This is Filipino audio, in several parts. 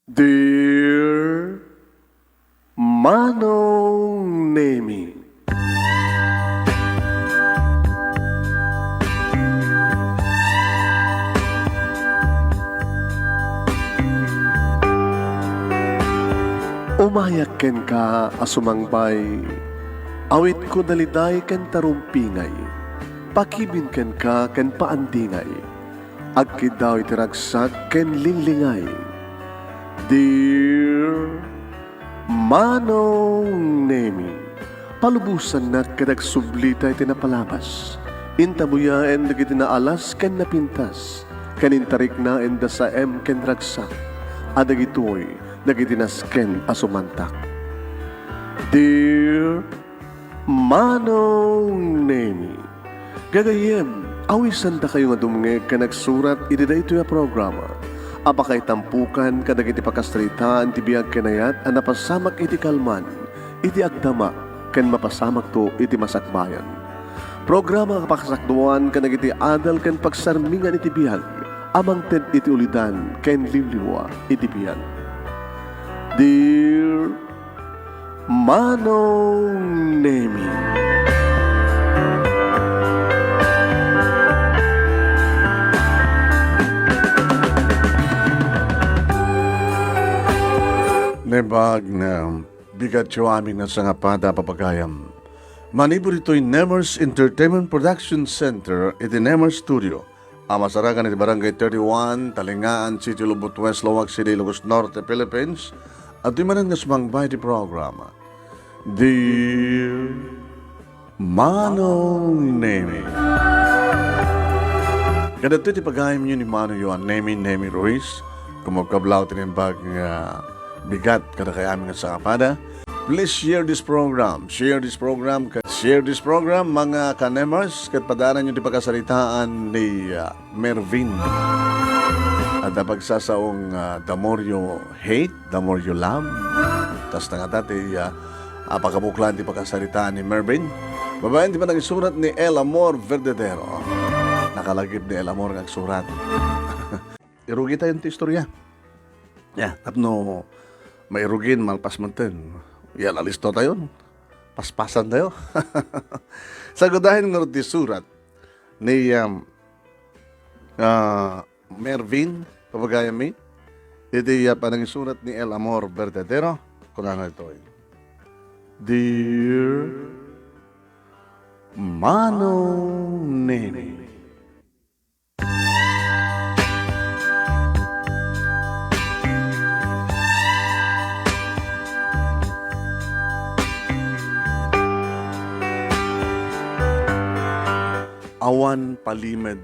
Dear Manong Nemi, umayak ken ka asumangbay, awit ko daliday ken tarumpingay, pakibin ken ka ken paandingay, agkid daw itiragsak ken linglingay. Dear Manong Nemi, palubusan na kadag sublita iti napalabas, intabuyaen dagiti na alas ken napintas, kanintarik na enda sa ken ragsak, adag ito'y dagiti nasken asumantak. Dear Manong Nemi, gagayem, awisan da kayo nga dumnge ka nagsurat iti da ito yung programa. Apakay tampukan kadag iti pakastritaan ti biyag kanayat ang napasamak iti kalman, iti agdama, ken mapasamak to iti masakbayan. Programa kapakasakduan kadag iti adal ken pagsarmingan iti biyag, amang ted iti ulidan ken liwliwa iti biyag. Dear Manong Nemi, nebag na bigat yung aming nasangapada papagayam. Manibur ito'y Nemers Entertainment Production Center iti Nemers Studio. Amasaragan iti Barangay 31, Talingaan, City Lubot West, Lawag City, Lugos Norte, Philippines. At di manan nga sumangbay di programa. Dear Manong Nemi, kadto iti pagayam nyo ni Mano Yohan Nemi Ruiz, kumagkablaw tinimbag nga bigat kada kay aming sa kapada. Please share this program. Share this program, mga kanemers. Kat padanan nyo di pagkasalitaan ni Mervin. At pagsasaong the more you hate, the more you love. Tapos na nga dati, pagkabuklan di pagkasalitaan ni Mervin. Babayan di ba nagsurat ni El Amor Verdadero. Nakalagip ni El Amor nagsurat. Irugi tayo yung istorya. Tapno may rugin, malpas manten. Yan, alisto tayo. Paspasan tayo. Sagudahin nga di surat ni Mervin, papagayami. Iti panang surat ni El Amor Verdadero. Kunana ito eh. Dear Manong Nemi, awan palimed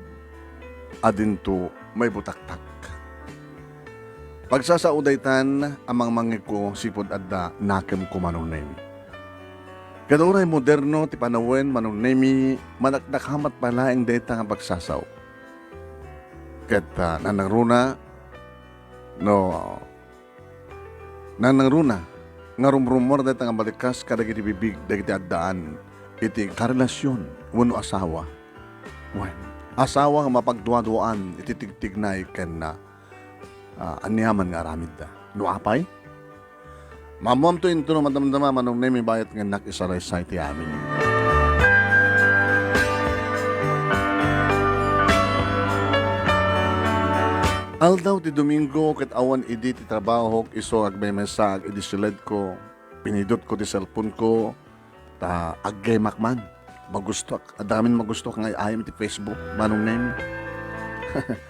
adinto may butaktak. Pagsasaudaytan amang mangiko sipod adda nakem ko Manong Nemi. Kaduray moderno ti panawen Manong Nemi manaknakhamat pala ang data nga pagsasaw. Ket nanangruna nga rumrumor data nga balikas kadag iti bibig dagiti addaan iti karelasyon wenno asawa. Asawa nga mapagduaduan ititigtignay ken na anyaman nga aramid da. Nuapay? Mamam to into no madamdama Manong Nemi bayat nga nakisaray sa iti amin. Aldaw ti Domingo ket awan idi ti trabaho iso agbay mesag idi silid ko pinidot ko ti cellphone ko ta aggay makman. Magusto, adamin magusto kay ayam ti Facebook, Manong Nemi.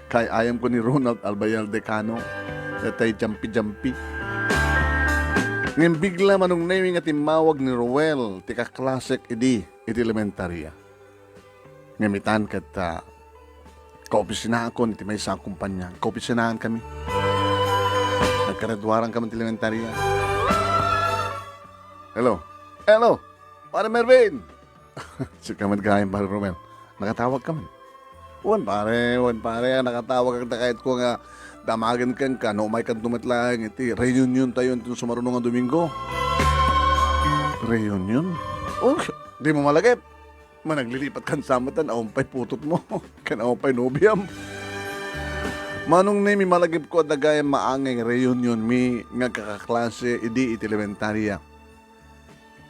Kay ayam ko ni Ronald Albayal Decano, tay jampi-jampi. Ngayon bigla Manong Nemi nga timawag ni Roel, ti kaklasik iti elementarya. Ngamitan kat kaopisinahan ko, iti may isang kumpanya. Kaopisinahan kami. Nagkaradwaran kami ti elementarya. Hello, para Mervin! Si kamad gayang pare Romel. Nakatawag ka man. Wan pare, nakatawag ka kahit ko nga damagan kan ka, no may kantumat lang, iti reunion tayo itong sumarunong ang Domingo. Reunion? Oh, di mo malagip. Managlilipat kan samatan, awampay putot mo. Kan awampay nobiam. Manong nemi malagip ko at nagaya maangeng reunion mi nga kakaklase idi iti elementarya.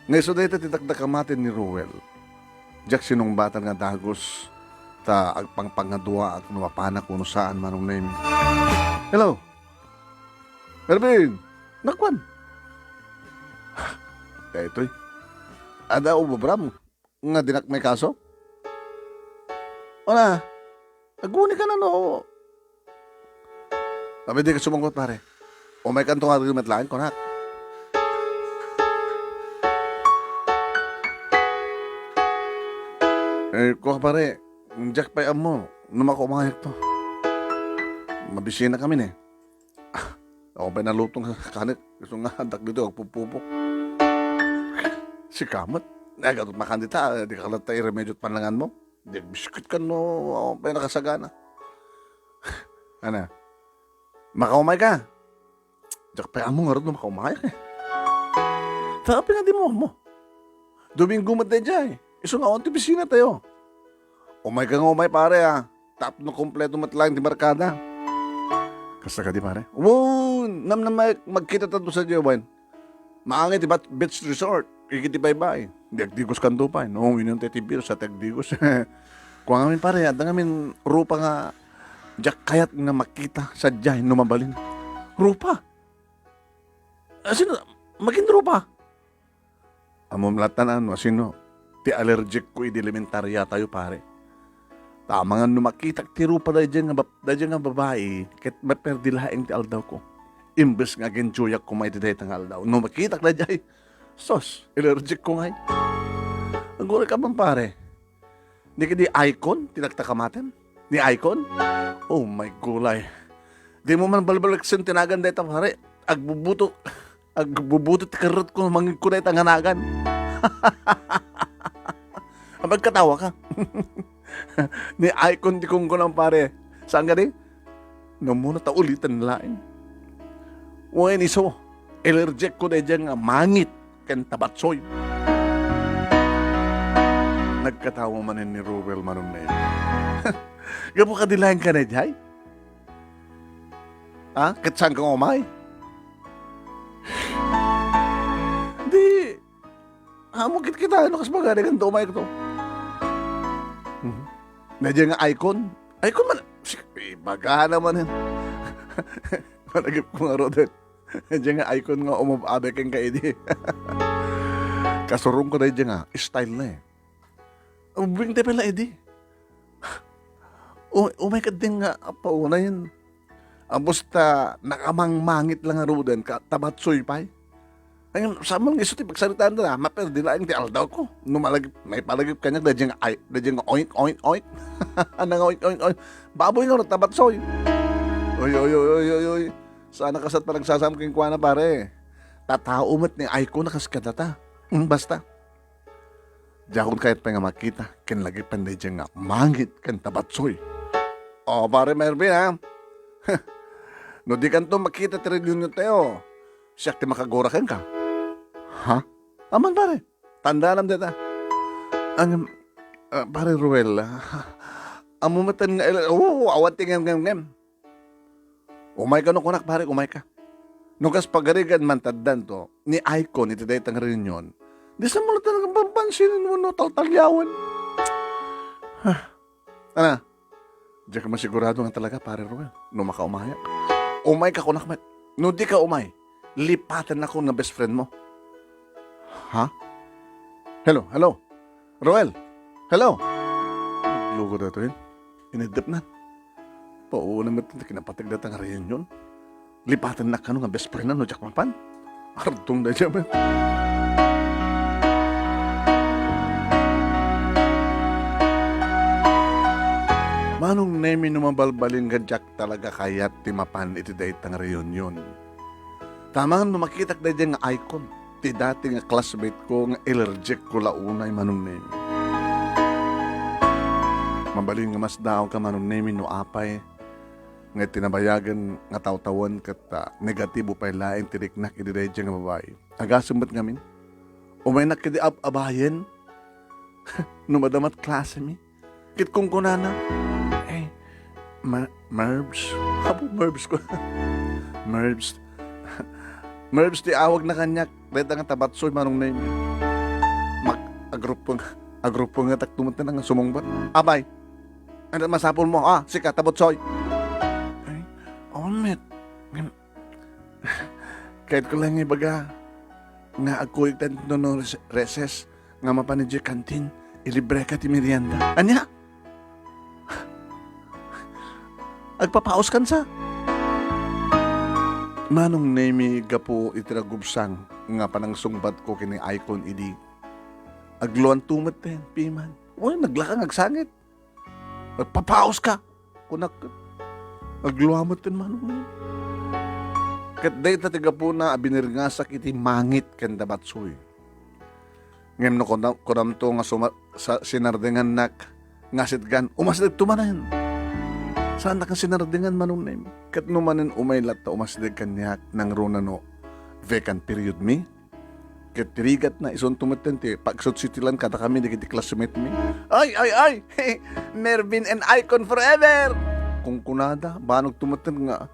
Ngay so dito titakdakamatin ni Ruel. Jak sinong batan nga dagos ta agpangpangadua at numapanak kuno saan manong nemi. Hello? Erwin, nakwan? Ito'y. Ada o babram nga dinak may kaso? Ona, aguni ka na no. Sabi di ka sumangot pare. O may kantong argument lain ko na. Kuha pare, Jack pa mo, numako umayak to. Mabisina kami ne. Ako pa nalutong kanit. Gusto nga handak dito, agpupupok. Si Kamat, nagatot makandita, di ka kalatay remedyo at panlangan mo. Di biskit ka no, ako pa nakasagana. Ano? Makaumay ka. Jack pa mo nga rin makaumay ka. Tapi nga di mo. Domingo mat na dyan. Iso nga onti bisina tayo. Umay ka nga umay pare ah. Tap no kompleto matlang di markada. Kasta ka di pare? Oo, magkita tato sa Diyoban. Maangit iba't beach resort. Kikiti bye-bye. Diagdigos kanto pa. No, yun yung tetibir sa tagdigos. Kung ngamin pare, ada ngamin rupa nga Jack kayat nga makita sa dyan numabalin. Rupa? Sino? Maging rupa? Amom latanan, sino? Ti allergic ko idilimentarya tayo pare. Tama nga numakita ti rupa dyan nga babae, ket maperdilaeng ti aldaw ko. Imbes nga genjoyak ko may tiday tang aldaw. Numakita na dyan, sos, allergic ko ngay. Ang gulay ka bang pare? Di ka di icon, tinagtakamaten? Ni icon? Oh my gulay. Di mo man balbalak sin tinagan dito pare. Agbubuto ti karot ko mangig ko dito nganagan. Magkatawa ka. Ni icon di kong kunang pare. Saan ka di? No muna ta ulitan lain. Uwain iso. Allergic ko na dyan nga mangit ken tabatsoy. Nagkatawa man ni Ruel manong na yun. Gabo ka dilayan ka na dyan? Ha? Katsang kang umay? Di. Hamukit kita. Ano kas bagay? Ganto umay ko to. Nadya nga icon. Icon man. Baga naman yan. Managip ko nga Rodel. Nadya nga icon nga umababe kang kaidi. Kasurong ko na nadya nga. Style na eh. Bring tayo pala edi. Umay ka din nga pauna yun. Basta nakamang-mangit lang nga Rodel. Tabatsoy pa eh. Ayun, sa mga iso ti pagsalitaan na, maperdi lang ti aldaw ko. May palagip kanya, dadyan nga oink, oink, oink. Anang oink, oink, oink. Baboy nga, tabatsoy. Oy. Sana kasat pa nagsasamking kwa na pare. Tataumat ni Aiko na kaskadata. Basta. Diyakon kahit pa nga makita, kinlagi panday dyan nga, mangit kan tabatsoy. O pare Mervin ha. No di kanto makita ti reunion tayo. Siyak ti makagorakan ka. Ha? Aman pare. Tanda lang dita. Ang pare Ruel. Amumatan nga. Awat ti ngem. Umay ka no kunak pare. Umay ka. Nukas pagarigan man taddan to. Ni Icon iti daytang reunion. Di sa mo talagang pampansinin mo no. Taltalyawan. Ano? Diyan ka masigurado nga talaga pare Ruel. No makaumaya. Umay ka kunak mat. No di ka umay. Lipatan ako ng best friend mo. Ha? Hello? Roel? Hello? Lugo na ito yun. Inidip na. Pauuna mo ito, kinapatig na ito nga reunion. Lipatan na ka ng best friend na no, Jack Mapan. Ardong na dyan man. Manong nemi numabalbalin ka Jack talaga kayat timapan iti dahit ang reunion. Tama nga makita ka dyan nga icon. Ti dati nga classmate ko nga allergic ko launay manong nemi. Mabalin nga mas daw ka manong nemi no apay. Nga tinabayagan nga tawtawan kat negatibo pa laing tiriknak ididay dyan nga babae. Agasumbat ngamin. Umay nakidi abayen. Numadamat klase mi. Kit kong kunana. Merbs? Apo Merbs ko. Merbs. Merbs ti awag na kanyak. Dahil nga tabatsoy manong name. Agrupo nga taktumot na nga sumungbat. Abay. Ano masapon mo? Sika, tabotsoy. Ay, met. Kahit ko lang ibaga. Nga ako'y tanto no reses. Nga mapanidyo kantin. Ilibre ka ti merienda. Anya? Agpapaos kan sa? Manong nemi gapo itiragubsang nga panang sungbat ko kini icon idi. Agluan tumat ten, piman. Uy, naglakang agsangit. Agpapaos ka. Kunak, agluamot ten manong nemi. Kat day tatiga po na abinirngasak iti mangit ken dabatsoy. Ngem no kodam to nga sa sinardingan nak ngasit gan umasdag tumanan. Saan na kang sinardingan manong name? Kat numanin umaylat ta umasdag kanyak ng runano vacant period mi. Kat tirigat na ison tumaten ti pagsot sitilan kada kami di kiti classmate mi. Ay! Hey, Mervin and Icon forever! Kung kunada, banog tumaten nga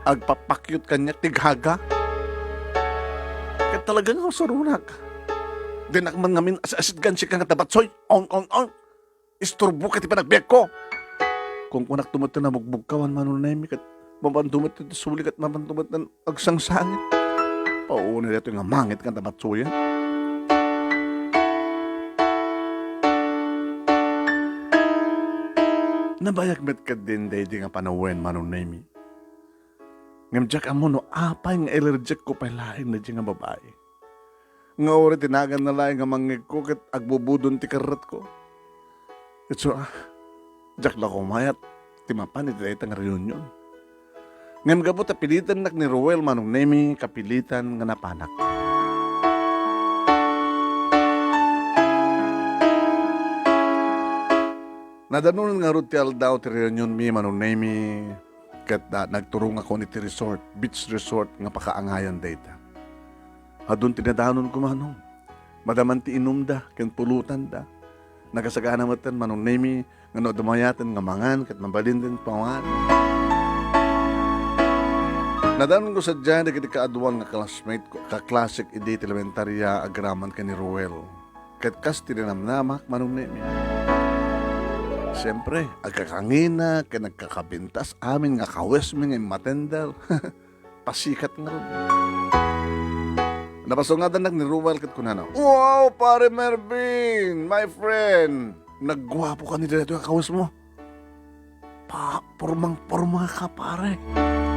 agpapakyut kanyak tighaga. Kat talagang sarunak. Dinak man ngamin asidgan si kang tabatsoy. On. Isturbo ka ti panagbiag ko. Kung kunak tumat na magbugkawan manunay kat mabantumat ito sulit at mabantumat na agsangsangit. Pauna dito nga mangit kang tabatsoy. Nabayagmet ka din day di nga panawen manunay mi. Ngamjak amo no apay nga allergic ko palain na di nga babae. Nga ori tinagan na lang nga mangig ko kat agbubudon ti karat ko. Ito jak la kumayat, timapan iti dahi nga reunion. Ngam gabot pilitan nak ni Roel manong nemi kapilitan nga napanak. Nadanon nga rutyal daw ti reunion mi manong nemi kat nagturong ako ni ti resort, beach resort nga pakaangayan data. Adun tinadanon ko manong. Madaman ti inumda, ken pulutan da. Nagasagana matan manong nemi nga no dumayatan nga mangan kat mabalin din pangan. Nadanon ko sa dyan na kaadwan nga classmate ko, ka-classic edit elementarya agraman ka ni Roel. Kat kas tinanamnamak manong nemi. Siyempre, agkakangina, ka nagkakabintas amin nga kawes mi nga matender. Pasikat nga ron. Napasungadan ni Roel kat kunana. Wow, pare Mervin, my friend. Naggwapo ka nila dito kawas mo. Pormang-porma ka, pare.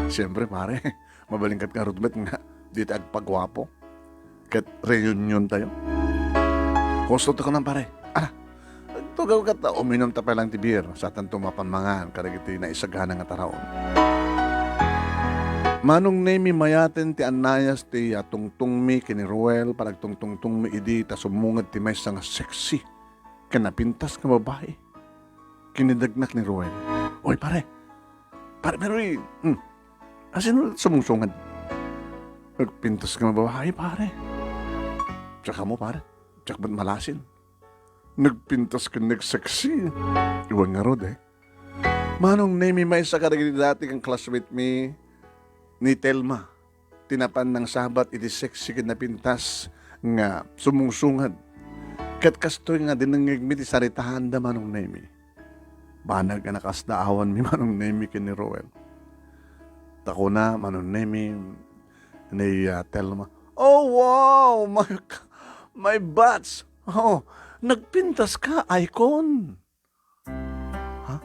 Siyempre, pare, mabalingkat ka rudmet nga dito agpagwapo. Kat reunion tayo. Kustot ko ng pare. Tugaw ka ta, uminom ta pa lang ti beer sa tanto mapanmangan, karagiti na isagana nga taraon. Manong nemi mayaten ti anayas ti tungtung mi kini Roel, paragtungtung mi idi, ta sumungad ti may nga sexy. Kanapintas nga babae. Kinidagnak ni Roel. Oy pare Mary, asin sumungsungad. Nagpintas nga babae pare. Tsaka mo pare, tsaka ba't malasin? Nagpintas ka nag-sexy. Iwan nga rod Manong nemi may sa karagiti dati kang classmate mi ni Telma. Tinapan ng sabat iti sexy ka napintas nga sumungsungad. Kat kastoy nga dinangig mi ti saritahan da manong nemi. Banag nga nakasdaawan mi manong nemi kini Roel. Tako na manong nemi ni Telma. Oh wow, my butts. Oh, nagpintas ka, Icon. Ha?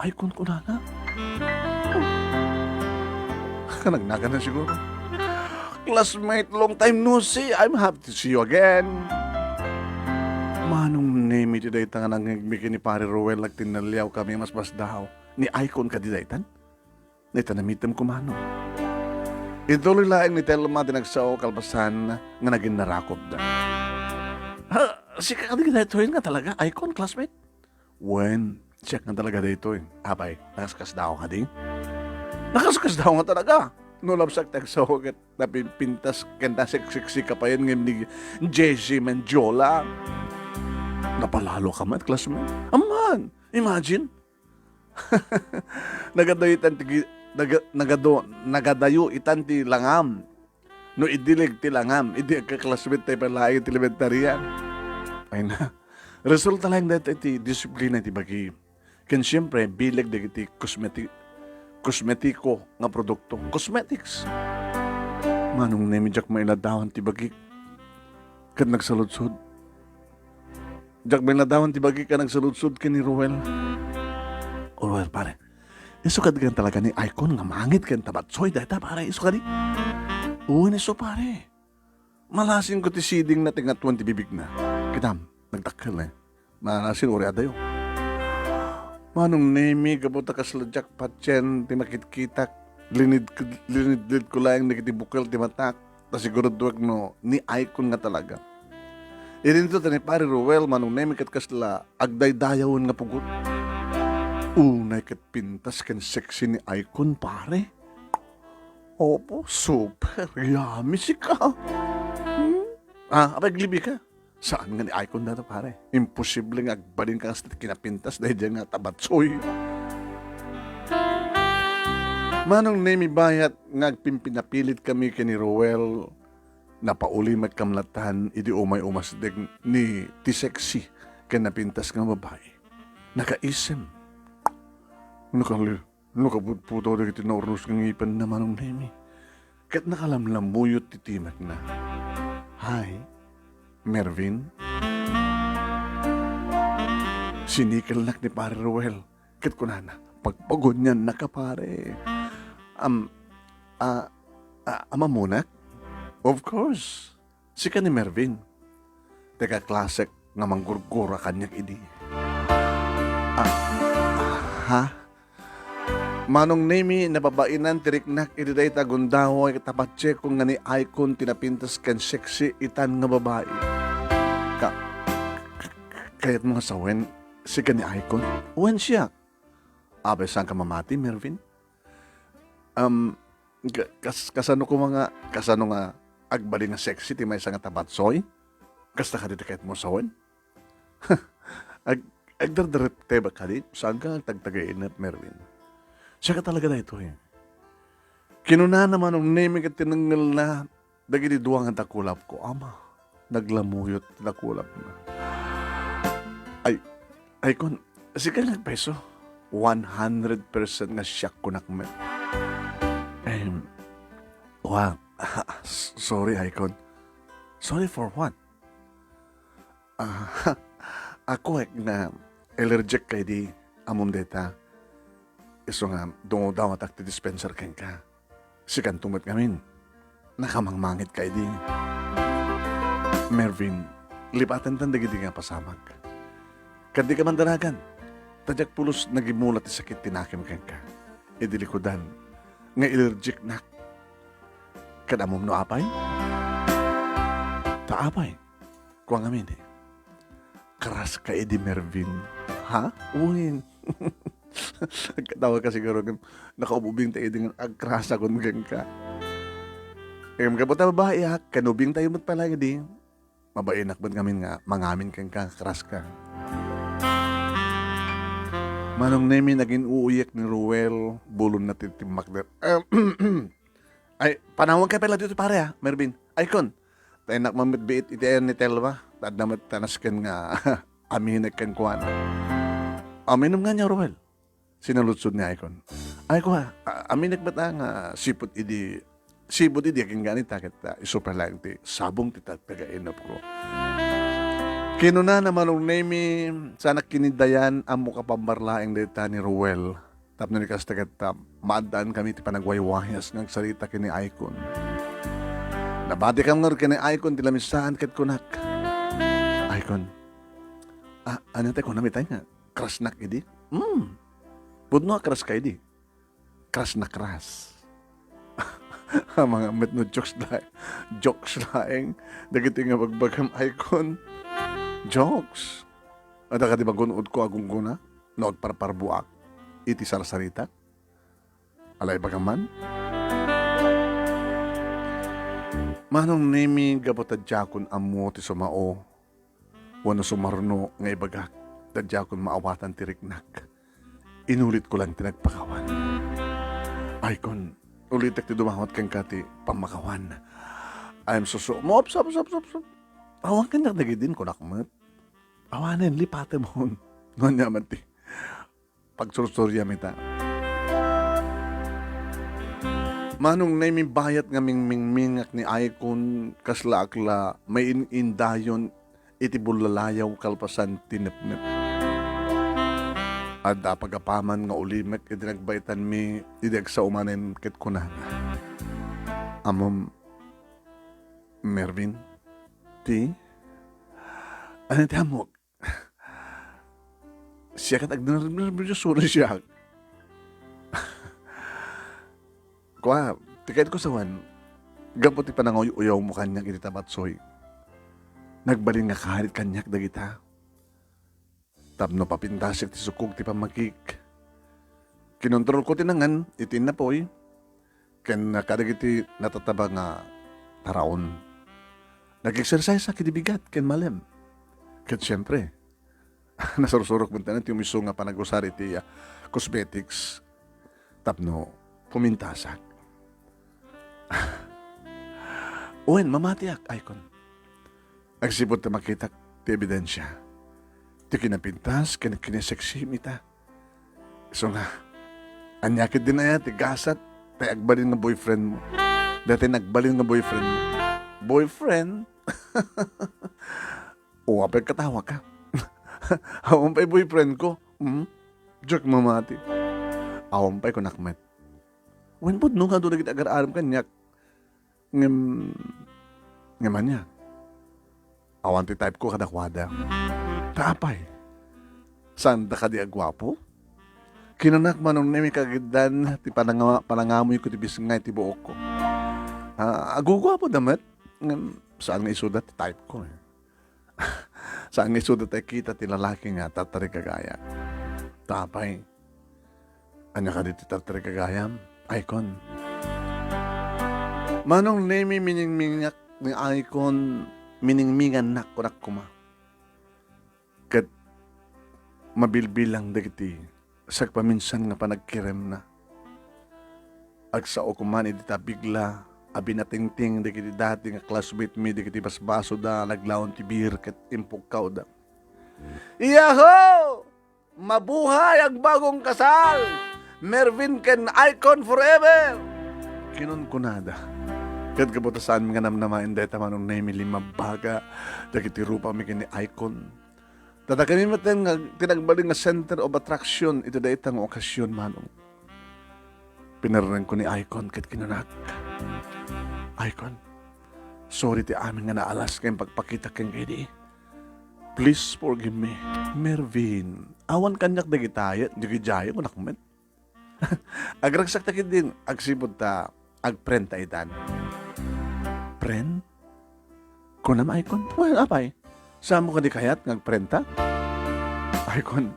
Icon ko na? Kanagnaga na siguro. Classmate, long time no see. I'm happy to see you again. Manong name iti dahi nga nangyagmiki ni Pare Roel nagtinalyaw kami mas daw. Ni Icon ka di dahitan? Naitanamitam ko manong. Ituloy laing ni Telma dinagsaw kalbasan nga naging narakop da. Si kakadi dito nga talaga, Icon, classmate? When, siya nga talaga dito Abay, nakaskas daw nga din? Nakaskas daw nga talaga. Nulabsak tagsawagat na pintas kanda siksiksi ka pa yan ngayon ni Jessie Mendiola. Napalalo ka man, classmate? Aman, imagine. Nagadayo itan ti nagadayo itan ti langam. No idilig ti langam, idi kaklasmit tayo palaing ti elementarya. Ay na. Resulta lang dito iti disiplina ti bagi. Ken siyempre, bilag dito kosmetiko nga produkto. Cosmetics. Manong nemidyak mailadawan ti bagi. Kat nagsaludsod. Jak mailadawan ti bagi ka nagsaludsod ka ni Ruel. Ruel, pare. Iso ka digan talaga ni Icon nga mangit ken tabatsoy. Dahita, pare. Iso ka di. Uwan iso, pare. Malasin ko ti siding na tingatuan ti bibig na. Kitam, nagtakal eh. Malasin uri adayo. Manong nemi, kabuta ka saladyak patyen, ti makitkitak, linid ko lang nagitibukal ti matak, ta siguro duwag no, ni Icon nga talaga. Irin to tani pare Ruel, manong nemi kat kasla, agday-dayawan nga pugot. Unay kat pintas ken sexy ni Icon, pare. Opo, super yummy si ka. Apay glibi ka. Saan nga ni Icon na to, pare? Imposible nga agbalin ka sa kinapintas dahil dyan nga tabatsoy. Manong nemi bayat nga agpimpinapilit kami kini Roel na pauli magkamlatan idi umay umasdeg ni ti sexy kinapintas nga babae. Nakaisim. Nakabudputo na kiti naurnos ng ipan na manong nemi. Kat nakalamlamuyot titimat na. Hi, Mervin? Sinikal nak ni pare Ruel. Kat kunana, pagpagod niyan na ka pare. Amamunak? Of course. Si ka ni Mervin. Teka klasik nga manggurgura kanyang idi. Ha? Manong nemi napabainan tiriknak itiday tagundawa katabatse kung nga ni Icon tinapintas kan sexy itan nga babae. Kaya't mga sawen, si ka ni Icon? Wen siya? Abe, saan ka mamati, Mervin? Kasano nga agbali nga sexy ti may nga tabatsoy? Kasta ka dito kahit mo sawen? Agdardarip ba ka di? Saan ka tagtagainat, Mervin? Siya ka talaga na ito eh. Kinuna naman ang naming at tinanggal na dagiti duwang ang takulap ko. Ama, naglamuyot takulap na. Ay, kon, sige nagpeso. 100% nga siya ko nakmer. Wow. Sorry, Icon. Sorry for what? Ako na allergic kay di amom data. Iso nga, dungo daw at akti dispenser ken ka. Sikan tumot ngamin. Nakamangmangit kay di. Mervin, lipatan tan dagiti nga pasamag. Kadi ka mandaragan. Tadyak pulos nagimulat ti sakit tinakim ken ka. Idilikodan. Nga allergic na. Kadamom no apay? Taapay. Kuwang amin eh. Karas ka di Mervin. Ha? Uwin. Nagkatawa ka siguro nakaububing tayo din agkrasa kung gang ka. Kabuta babae ha, kanubing tayo mo't pala di. Mabainak ba't ngamin nga, mangamin kang kakras ka. Manong nemi naging uuyak ni Ruel, bulon na titimak na. Ay, panawag ka pala dito pare ha, Mervin. Icon, tayo nakmamitbiit itiayan ni Telva, tad naman tanaskan nga aminag kan kuwan. Aminom nga niya, Ruel. Sinalutsod ni Icon. Icon ha, aminag ba ta nga sipot idi aking ganit takit isuper lang ti sabong ti tagainap ko. Kinuna naman ang nemi sana kinidayan amo kapambarlaeng dita ni Ruel. Tapno ni kastagat maadaan kami ti panagwaywayas ng salita kini Icon. Nabati kang ngar kini Icon ti lamisaan kat kunak. Icon, ano tayo kung namitay nga? Kras nak idi? Budno kras ka idi. Kras na kras. Mga metno jokes laeng. Dagiti nga bagbagam Icon. Jokes. Ada ka di ba gunod ko agong guna? Nood parparbuak. Iti sarasarita. Alay bagaman. Manong nemi gapotadjakon amo ti sumao. Wano sumarno nga ibagak. Tadjakon maawatan ti riknak. inulit ko lang tinagpakawan. Icon, ulit ti dumawat kang kati pamakawan. I'm so mop, sop. Awan ka nagdagidin ko nakmat. Awanin, lipate mo. Noon naman ti. Pagsursurya mita. Manong na may bayat nga mingmingmingak ni Icon kasla-akla may indayon iti bulalayaw kalpasan tinipnip. At pagapaman nga ulimek iti nagbaitan mi idag sa umanen ket kunana. Amom Mervin, ti? Ano ti amok? Siya kat agdunarabiyosuro siya. Kwa, tikait ko sa wan, gapo ti panangoy-uyaw mo kanyang iti tabatsoy. Nagbalin nga kaharit kanyak dagita. Tapno papintasik ti sukog ti pamakik. Kinontrol ko tinangan, itin na po'y. Ken kadagiti natataba nga taraon. Nag-exercise sa kidibigat, ken malem. Ket siyempre, nasursurok mo tanan ti umiso nga panagusari ti cosmetics. Tapno, pumintasak. Uwen, mamatiak, Icon. Agsipot na makita ti ebidensya. Ti kinapintas, kiniseksi mita. So nga, anyakit din na yan, ti gasat, tay agbalin nga boyfriend mo. Dati nagbalin nga boyfriend mo. Boyfriend? O, apay katawa ka. Awang pa'y boyfriend ko. Joke mamati. Awang pa'y kunakmet. Wen po, nung nga doon nagit agar-aram kanyak. Ngaman niya. Awan ti type ko kadakwada. Tapay. Saan da ka di agwapo? Kinanak manong nemi kagidan ti panangamoy ko ti bisngay ti buok ko. Agugwapo damat. Saan nga isudat ti type ko eh. Saan nga isudat ay kita ti lalaki nga tatari kagaya. Tapay. Anya ka di ti tatari kagayam? Icon. Manong nemi miningminyak ni Icon miningmingan nakunak kuma. Kat mabilbilang dagiti sagpaminsan nga panagkirem na. Agsao kuman idita bigla abi natingting dagiti dati nga classmate mi dagiti basbaso da naglaon ti beer ket impugkaw da. Iyaho! Mabuhay ang bagong kasal! Mervin ken Icon forever! Kinon kunada. Kat kabutasaan mga namnamain deta manong nemi limabaga dagiti rupa mi ken Icon. Tatakanin mo nga tinagbaling nga center of attraction ito da itang okasyon manong. Pinaranan ko ni Icon ket kinanak. Icon, sorry ti amin nga naalas kayong pagpakita kang kedi. Please forgive me. Mervin, awan kanyak dagitaya, digijaya ko nakmet. Agragsak takit din, agsibod ta, agprenta itan. Pren? Kunam, Icon? Well, apay. Saan mo ka di kayat ngagprenta? Icon,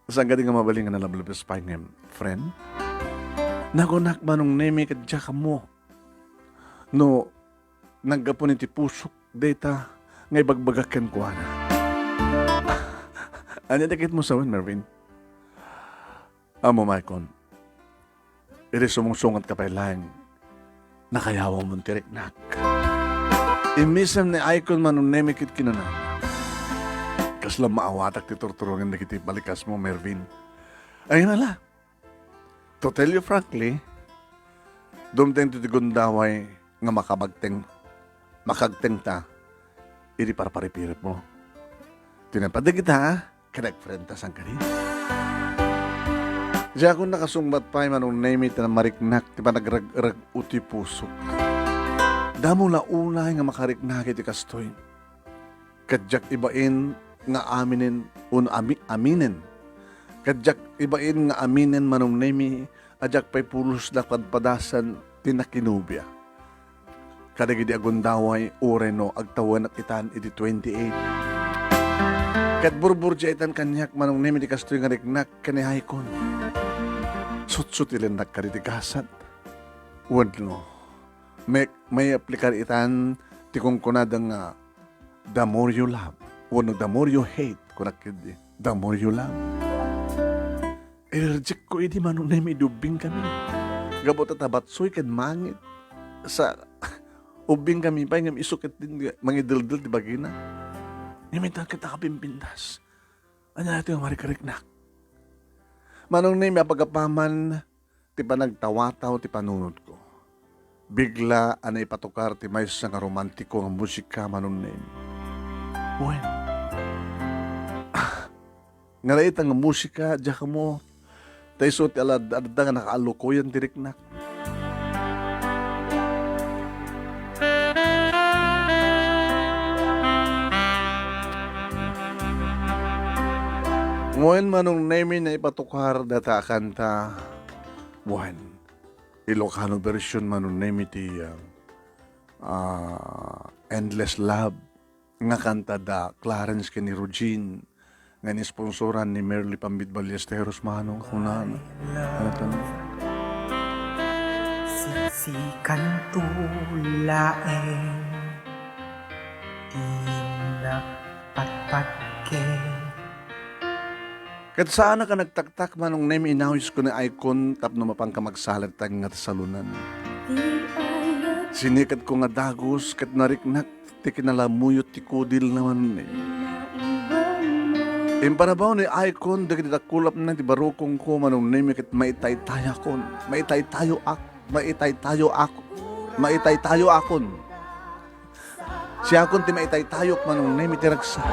saan ka di nga mabaling nga nalablabas pa ngem, friend? Nagunak manong nemi kadya ka mo. No, naggapon iti pusok data ngay bagbagakan ko na. Ano dakit mo sawan, Mervin? Amo, Maikon. Iri sumungsungat ka pa lang. Nakayawang mong tiriknak. Imisam ni Icon manong nemikit kinana. Kasla maawatak ti turturungan na kiti balikas mo, Mervin. Ayun ala. To tell you frankly, dumteng ti gundaway nga makagteng ta, iri para paripirip mo. Tinapadig kita, kanag-friend ta sang kanin. Diya kung nakasumbat pa yung manong naimit na mariknak, ti pa nagrag-rag uti pusok. Damo na unay nga makariknak iti kastoy. Kadyak ibain nga aminin, aminin. Kadyak ibain nga aminin manong naimi, adyak pa'y pulos na padpadasan tinakinubya. Kadagidi agundaway ureno agtawan at itan iti 28. Kat burbur dya itan kanyak manong nemi di kastoy nga riknak kanihay kon. Sutsut ilan nagkaritigasat. Wadno. May aplikar itan tikong kunadang nga the more you love. Wano the more you hate. Kunakid the more you love. I-reject ko, hindi manong nemi dubing kami. Gabot at abatsoy kan mangit. Sa ubing kami pa, ngam isukit din, mga dildil, di ba gina? Ngamitan kita kapimpindas. Ano natin yung marikarik-nak? Manong nemi, apagapaman, ti pa nagtawataw, ti panunod ko. Bigla, anay patukar, ti may sa nga romantiko nga musika, manong nemi. Bueno. Nga rait ang musika, diya ka mo, tayo so ti alad nga nakaalukoyan diriknak. Ngayon manong nemi na ipatukar data kanta, buwan, Ilocano version manong nemi ti Endless Love, nga kanta da Clarence kani Rogin, nga nisponsoran ni Merly Pambit Ballesteros manong kunan. Siksikan tulaeng tinapatpatke. Kat saan ka nagtaktak manong name inawis ko na icon tapno mapang ka magsalat tang nga salunan. Sinikat ko nga dagos kat nariknak ti kinalamuyot ti kudil naman eh. Impanabaw ni icon dagiti kulap na ti barukong ko manong name kat maitay tayo akon. Si akon ti maitay tayo manong name ti ragsa.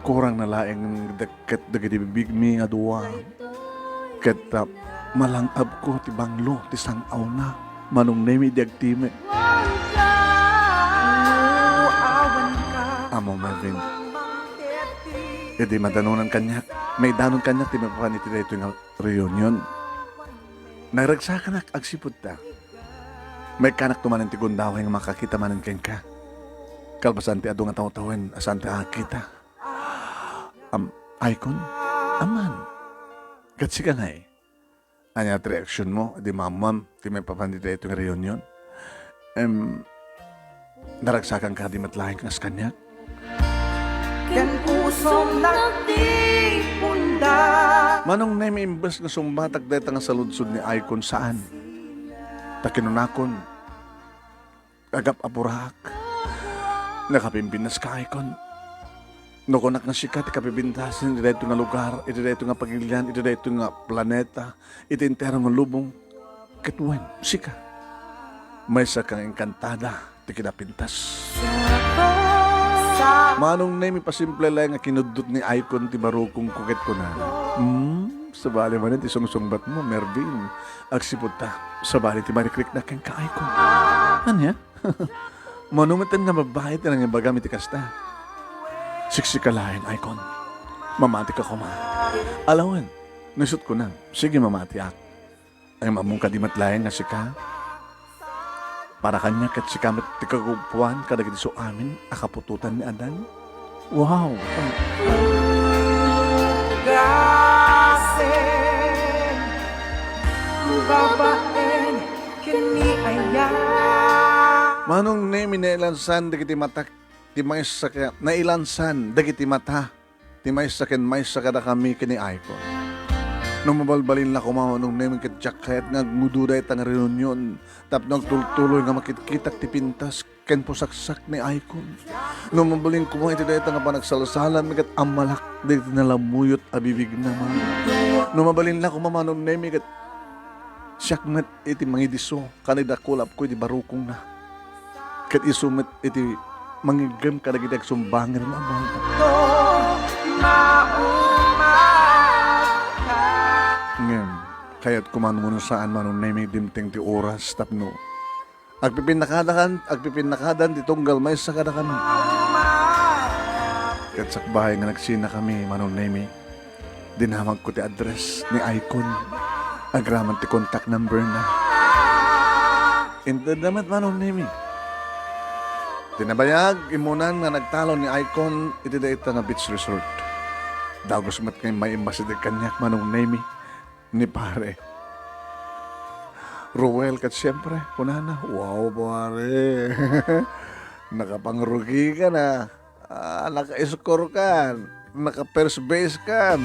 Kurang na laeng deket dagiti bibigmi nga duwa. Ket malangab ko ti banglo ti sangaw na manong name di agtime. Amo Melvin. Edi madanunan kanyak. May danon kanyak ti mapapaniti dito nga reunion. Nagragsa ka na agsipod ta. May kanak tumanan ti gundaway nga makakita manan ken ka. Kalbasan ti adu nga taw-tawen asan ti akita. Icon? Aman. Gatsi ka na eh. Anya at reaksyon mo, di mamam, di may papandita itong reunion. Naragsakan ka di matlaking as kanya. Yan pusong nagtipunda. Manong na may imbas nga sumbatag dito nga saludsod ni Icon saan? Takinunakon. Agap apurak. Nakapimpinas ka Icon. No konak nga sikat, ikapibintasin, iti dito nga lugar, iti dito nga pagilian, iti dito nga planeta, iti entero nga lubong. Ketwen, sika. May sa kang engkantada, ti kinapintas. Manong na mi pasimple lang nga kinudot ni Icon ti barukong kuket ko na. Sabali man ti sungsungbat mo, Mervin. Agsipot ta, sabali ti marikrik na kang ka-Icon. Ano ya? Manumitan nga babae ti nang ibagamit ti kasta. Siksika lain, Icon. Mamati ka ko, ma. Alawan, nasut ko na. Sige, mamati ak. Ay mamong kadimat lain nga sika. Para kanya kat sika mat tikagupuan kadagiti so amin, akapututan ni Adan. Wow! Gasen, babaen, kini aya. Manong nemi na ilansan dagiti matak ti may saka nailansan dagiti mata ti may saken may sakada kami kini Icon. Nung mabalbalin na kumawa nung namin ket jacket nga ngududay tang reunion tapno tultuloy nga makitkitak ti pintas ken pusaksak ni Icon. Nung mabalin kumawa iti dayta nga panagsalsalan miket amalak dagiti nalamuyot abibig naman. Nung mabalin na kumawa nung namin ket syakmet iti mangidiso kanida kulap ko iti barukong na. Ket isumit iti mangigam ka nagitag sumbangin na abang. Ngayon, kaya't kumano mo saan manong na may dimting ti oras tapno. Agpipinakadan ti tunggal may sakada kami. Kaya't sakbahay nga nagsina kami manong na dinamag ko ti address ni Icon. Agraman ti contact number na. Into damat manong na Tinabayag, imunan nga nagtalo ni Icon, iti dayta nga beach resort. Dagos mat kay may imbasidig kanyak manong name ni pare. Ruel kat siyempre, punana, wow pare, nakapangrugi ka na, naka-score ka, naka-first base ka.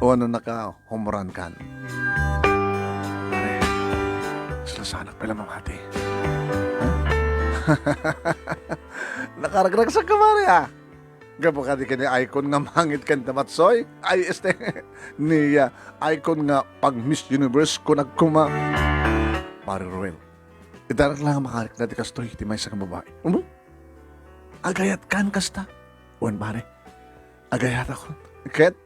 O ano naka-home run kan? Pare, sila sana pala mamati. Ha? Nakaragdag sa kamari Gabo ka di ka ni icon nga mangit kan tamatsoy. Ay, niya icon nga pag Miss Universe ko nagkuma. Pare Ruel, idarak lang makarik na di kastoy, ti may sa babae. Agayat kan kasta. Uwan pare, agayat ako. Ket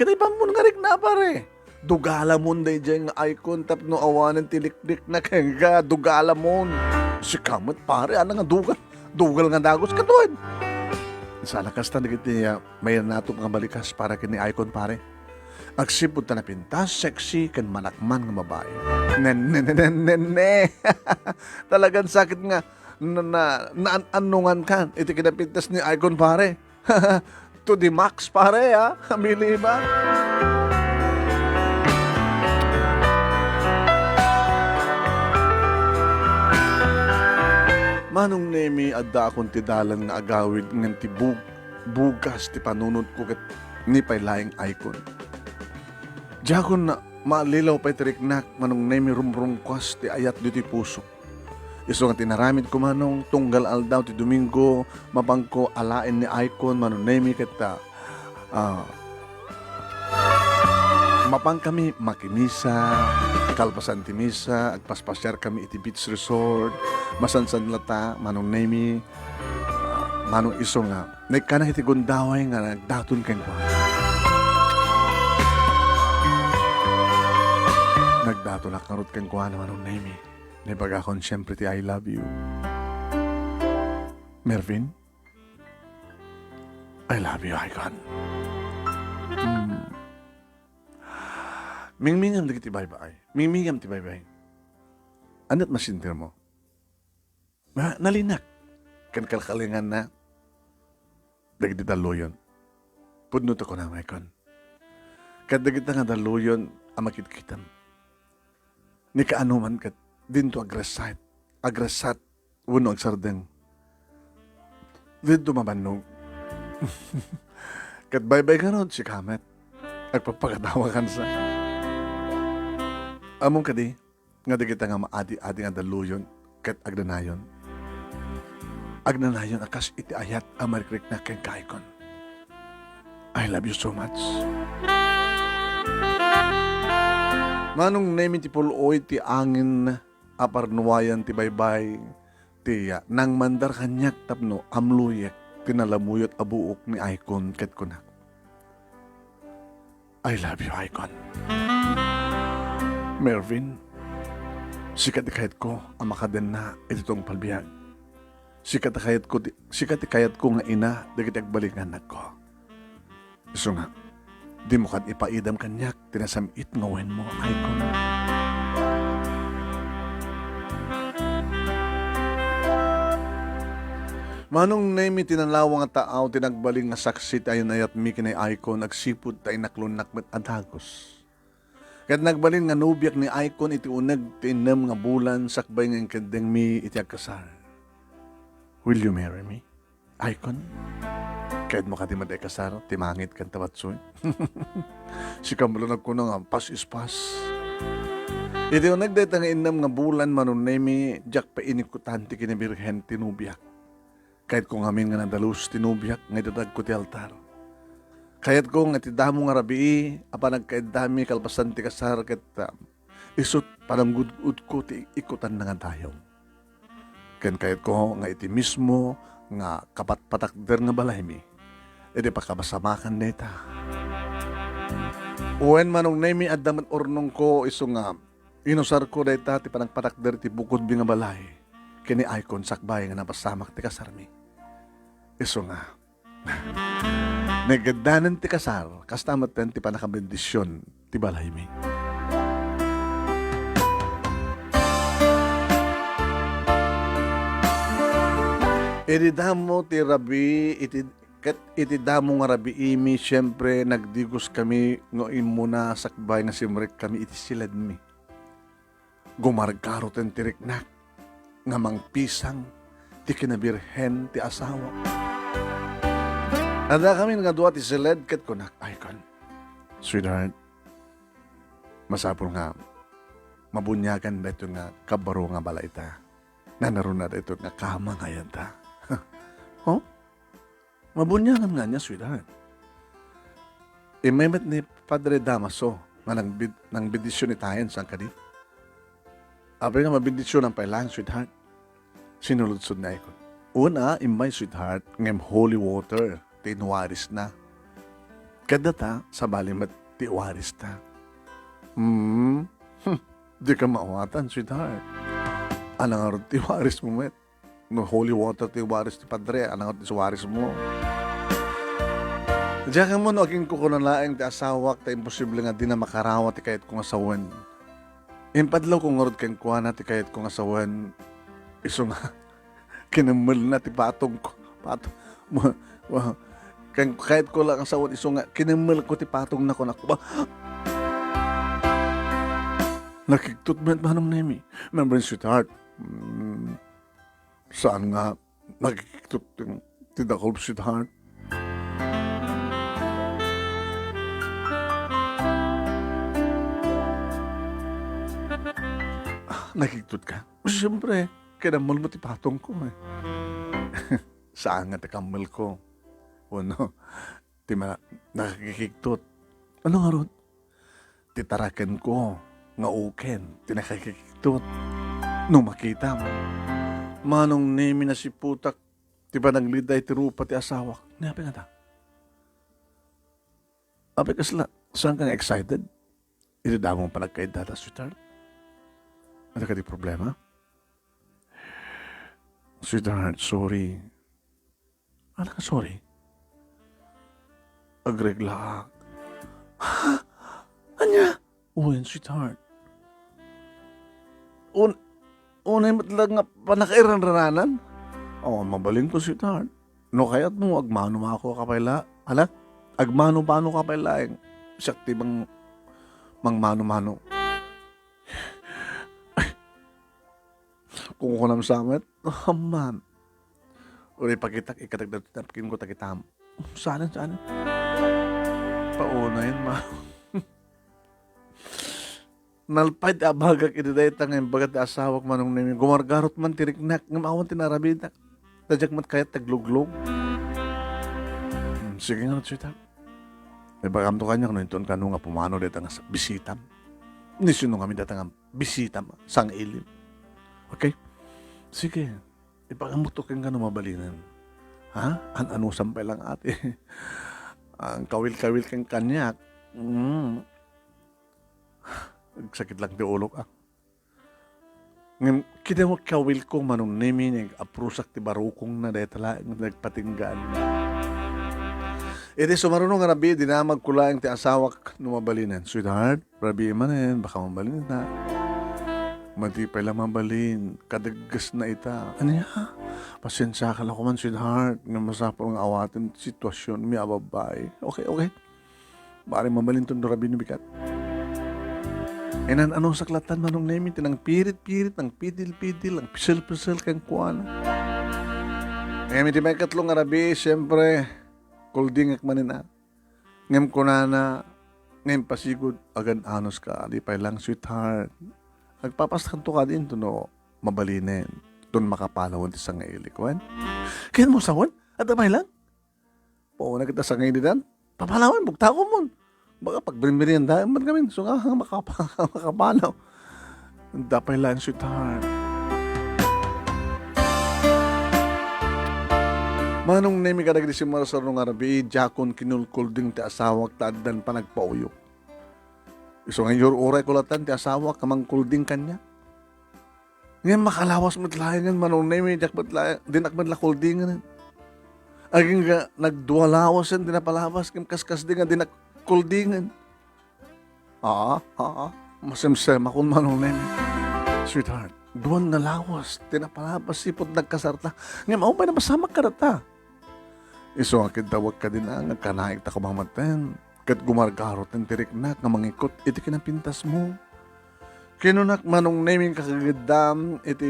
iba mo nga rik na pare. Dugala mo day dyan nga icon tap no awanan tiliklik na kaya dugala mo. Si kamot pare, ano nga dugal nga dagos katuan. Sa lakas na niya, may nato mga balikas para kini icon pare. Agsipod ta na pintas, sexy, kan manakman nga babae. Ne. Talagang sakit nga naanungan kan. Iti kinapintas ni icon pare. To the max pare Amili ba? Manong nemi adda akong tidalan nga agawid ngan ti bugas ti panunod ko ket ni paylaing icon. Diakon na maalilaw pa'y tiriknak manong nemi rumrungkwas ti ayat di ti puso. Iso nga tinaramid ko manong tunggal aldaw ti Domingo mabangko alain ni icon manong nemi ket mapang kami makimisa, kalpasan ti misa, agpaspasyar kami iti beach resort, masansan lata, manong nemi, manong iso nga, nagkanang iti gundaway nga nagdaton keng kwa. Nagdaton akarot keng kwa na manong nemi, nabagakon siyempre ti I love you. Mervin, I love you, icon. Mingmingam di kiti baybay. Mingmingam ti baybay. Anat masintir mo? Nalinak. Kan kalkalingan na. Dagiti daluyon. Pudnot ako na, Maykon. Kadagita nga daluyon amakit-kitam. Ni kaanuman kat dinto agresat. Agresat. Uno agsardeng. Dinto mabanog. Kat baybay ka ron si Kamet. Agpapagatawa kan sa... Among kadi, nga di kita nga maadi-adi nga daluyon ket agnanayon. Agnanayon akas iti ayat amarikrik na ken kaikon. I love you so much. Manong nemi ti puloy ti angin aparnuwayan ti baybay tiya nang mandar kanyak tapno amluyek tinalamuyot abuok ni icon ket kunak. I love you, icon. Mervin, sikat ikayat ko ang makaden na itong palbiyag. Sikat ikayat ko nga ina dagit agbalingan ko. So nga, di mo kan ipaidam kanyak tinasamit ngawen mo, icon. Manong nemi tinanlawang nga taaw tinagbaling nga saksit ayon ayat mi kinay icon nagsipud tay naklunak met adagos. Kat nagbalin nga nubiak ni icon iti uneg ti inem nga bulan sakbay nga kendeng mi iti agkasal. Will you marry me, icon? Kahit mo ka di maday kasar, timangit kan tawatsoy. Si Kamalo nagkuno nga pas is pas. Iti uneg dayta nga inem nga bulan manon nemi jak pa inikutan ti kinibirhen tinubiak. Kahit kung amin nga nadalus tinubiak nga itatag ko ti altar. Kayat ko nga ti damo nga rabii, apa nagkaid dami kalpasan ti kasar ket isut pananggudud ko ti ikutan na nga dayaw. Ken kayat ko nga iti mismo nga kapatpatakder nga balay mi, iti pakabasamakan neta. Uwen manong nemi addaman ornong ko iso nga inusar ko dayta ti panagpatakder ti bukod bi nga balay, kini icon sakbay nga napasamak ti kasar mi. Iso nga, nagadanan ti kasar, kastamat ten ti panakabendisyon ti balay mi. Iti damo ti rabi, iti damo nga rabi imi, siyempre nagdigos kami no imuna sakbay nga simrek kami iti silad mi. Gumargaro ten ti riknak, nga mangpisang ti kinabirhen ti asawa. Ada kami nga duwa ti silad ket kunak icon. Sweetheart, masapol nga, mabunyagan na ito nga kabaro nga balaita. Na naroon na ito nga kama ngayon ta. Oh? Mabunyagan nga niya, sweetheart. Imemet ni Padre Damaso nga nang bidisyon ni tayan sang kadi. Apre nga mabidisyon ang pailang, sweetheart. Sinuludsod na ikon. Una, imay, sweetheart, ngem holy water, tinuwaris na. Kada ta, sa balimat, tiwaris ta. Di ka maawatan, sweetheart. Anang arot tiwaris mo, met. No holy water tiwaris ti Padre, anang arot tiwaris mo. Diyan ka mo, no, aking kukunalaing ti asawak, ta imposible nga di na makarawat ti kayat kong asawan. Impadlaw kong arot kang kuha na ti kayat kong asawan. Iso nga, kinamal na ti patong ko. Kahit ko lang ang asawan, iso nga, kinamal ko ti patong na ko na ko. Nakikitutment manong nemi. Remember, sweetheart, saan nga nakikitut ti dakol, sweetheart? Nakikitut ka? Siyempre, kinamal mo ti patong ko eh. Saan nga ti kamal ko? Uno, ti nakikitut. Ano nga ron? Titarakan ko. Nga uken, tinakakikitut. Nung makita mo, manong nemi na si putak, ti ba nagliday ti rupa ti asawak, napi nga ta. Api kasla, saan ka nga excited? Ito damong panagkaid data, sweetheart? Ano ka di problema? Sweetheart, sorry. Ano ka sorry? Agregla. Ha? Anya? Uwen, sweetheart. Unay matlag nga panakairan-rananan. Oo, mabalin ko, sweetheart. No, kaya't mo, agmano ma ako kapayla. Hala? Agmano-mano kapayla. Sakti bang mangmano-mano. Kung ko nam samet, man. Uli pagitak, ikatagdag tapkin ko takitam. Sana. Pauna yun, ma. Nalpad abagak ididay tangay bagat asawak manong nimi. Gumargarot man tiriknak, ngam awan tinarabidak. Tajak mat kayat tagluglog. Sige nga, sweetheart. May bagam to kanya kung ito nga pumano dito nga bisitam. Nisino kami dito nga bisitam, sang ilim. Okay? Sige. Ipagamot to kang gano'ng mabalinan. Ha? Ano sampay lang ate. Ang kawil-kawil kang kanyak. Sakit lang di ulok ah. Ngayon, kita mo kawil ko manong nimi niyang aprusak ti barukong na dahil tala nagpatinggan. Iti sumarunong nga rabi, dinamag ko lang ti asawak numabalinan. Sweetheart, rabi manin, baka mabalin na. Matipay lang mabalin, kadagas na ita. Ano ya? Pasensya ka lang ko man, sweetheart. Nga masapang ang awatin sitwasyon, may ababay. Okay. Bari mabalin itong rabi ni Bikat. Anong saklatan manong nemi, tinang pirit-pirit, ang pidil-pidil, ang pisil-pisil kang kuwan. Ngayon, iti may katlong arabi, siyempre, kuldingak manina. Ngayon ko na, ngayon pasigod, agad anos ka, alipay lang, sweetheart. Nagpapaskan to ka din, to no, mabalinin. Doon makapalawan ti sa ngailik, wan. Kaya mo sawan, at amay lang. Oo, nakita sa ngayon din, papalawan, bukta ko mo. Baka pag binmerienda, man kami, so nga makapanaw. Dapay lang, sweetheart. Manong nemi ka nagdi si Marasar nung arabi, jakon kinulkulding ti asawak taadan pa nagpauyok. So nga yor oray kulatan ti asawak kamang kulding kanya. Ngayon makalawas matlayangan manong nemi, dinakman la kuldingan. Aging nga nagduwalawasan, dinapalawas, kaskas din nga kuldingan. Masemsem ako manong nemi. Sweetheart, duwan na lawas, tinapalabas, sipot nagkasarta. Ngayon, ako pa napasamak ka rata. Iso nga kitawag ka din nga kanaik ta kumamaten. Kat gumargarot ng tiriknak nga mangikot, iti kinapintas mo. Kinunak manong nemi kakagidam, iti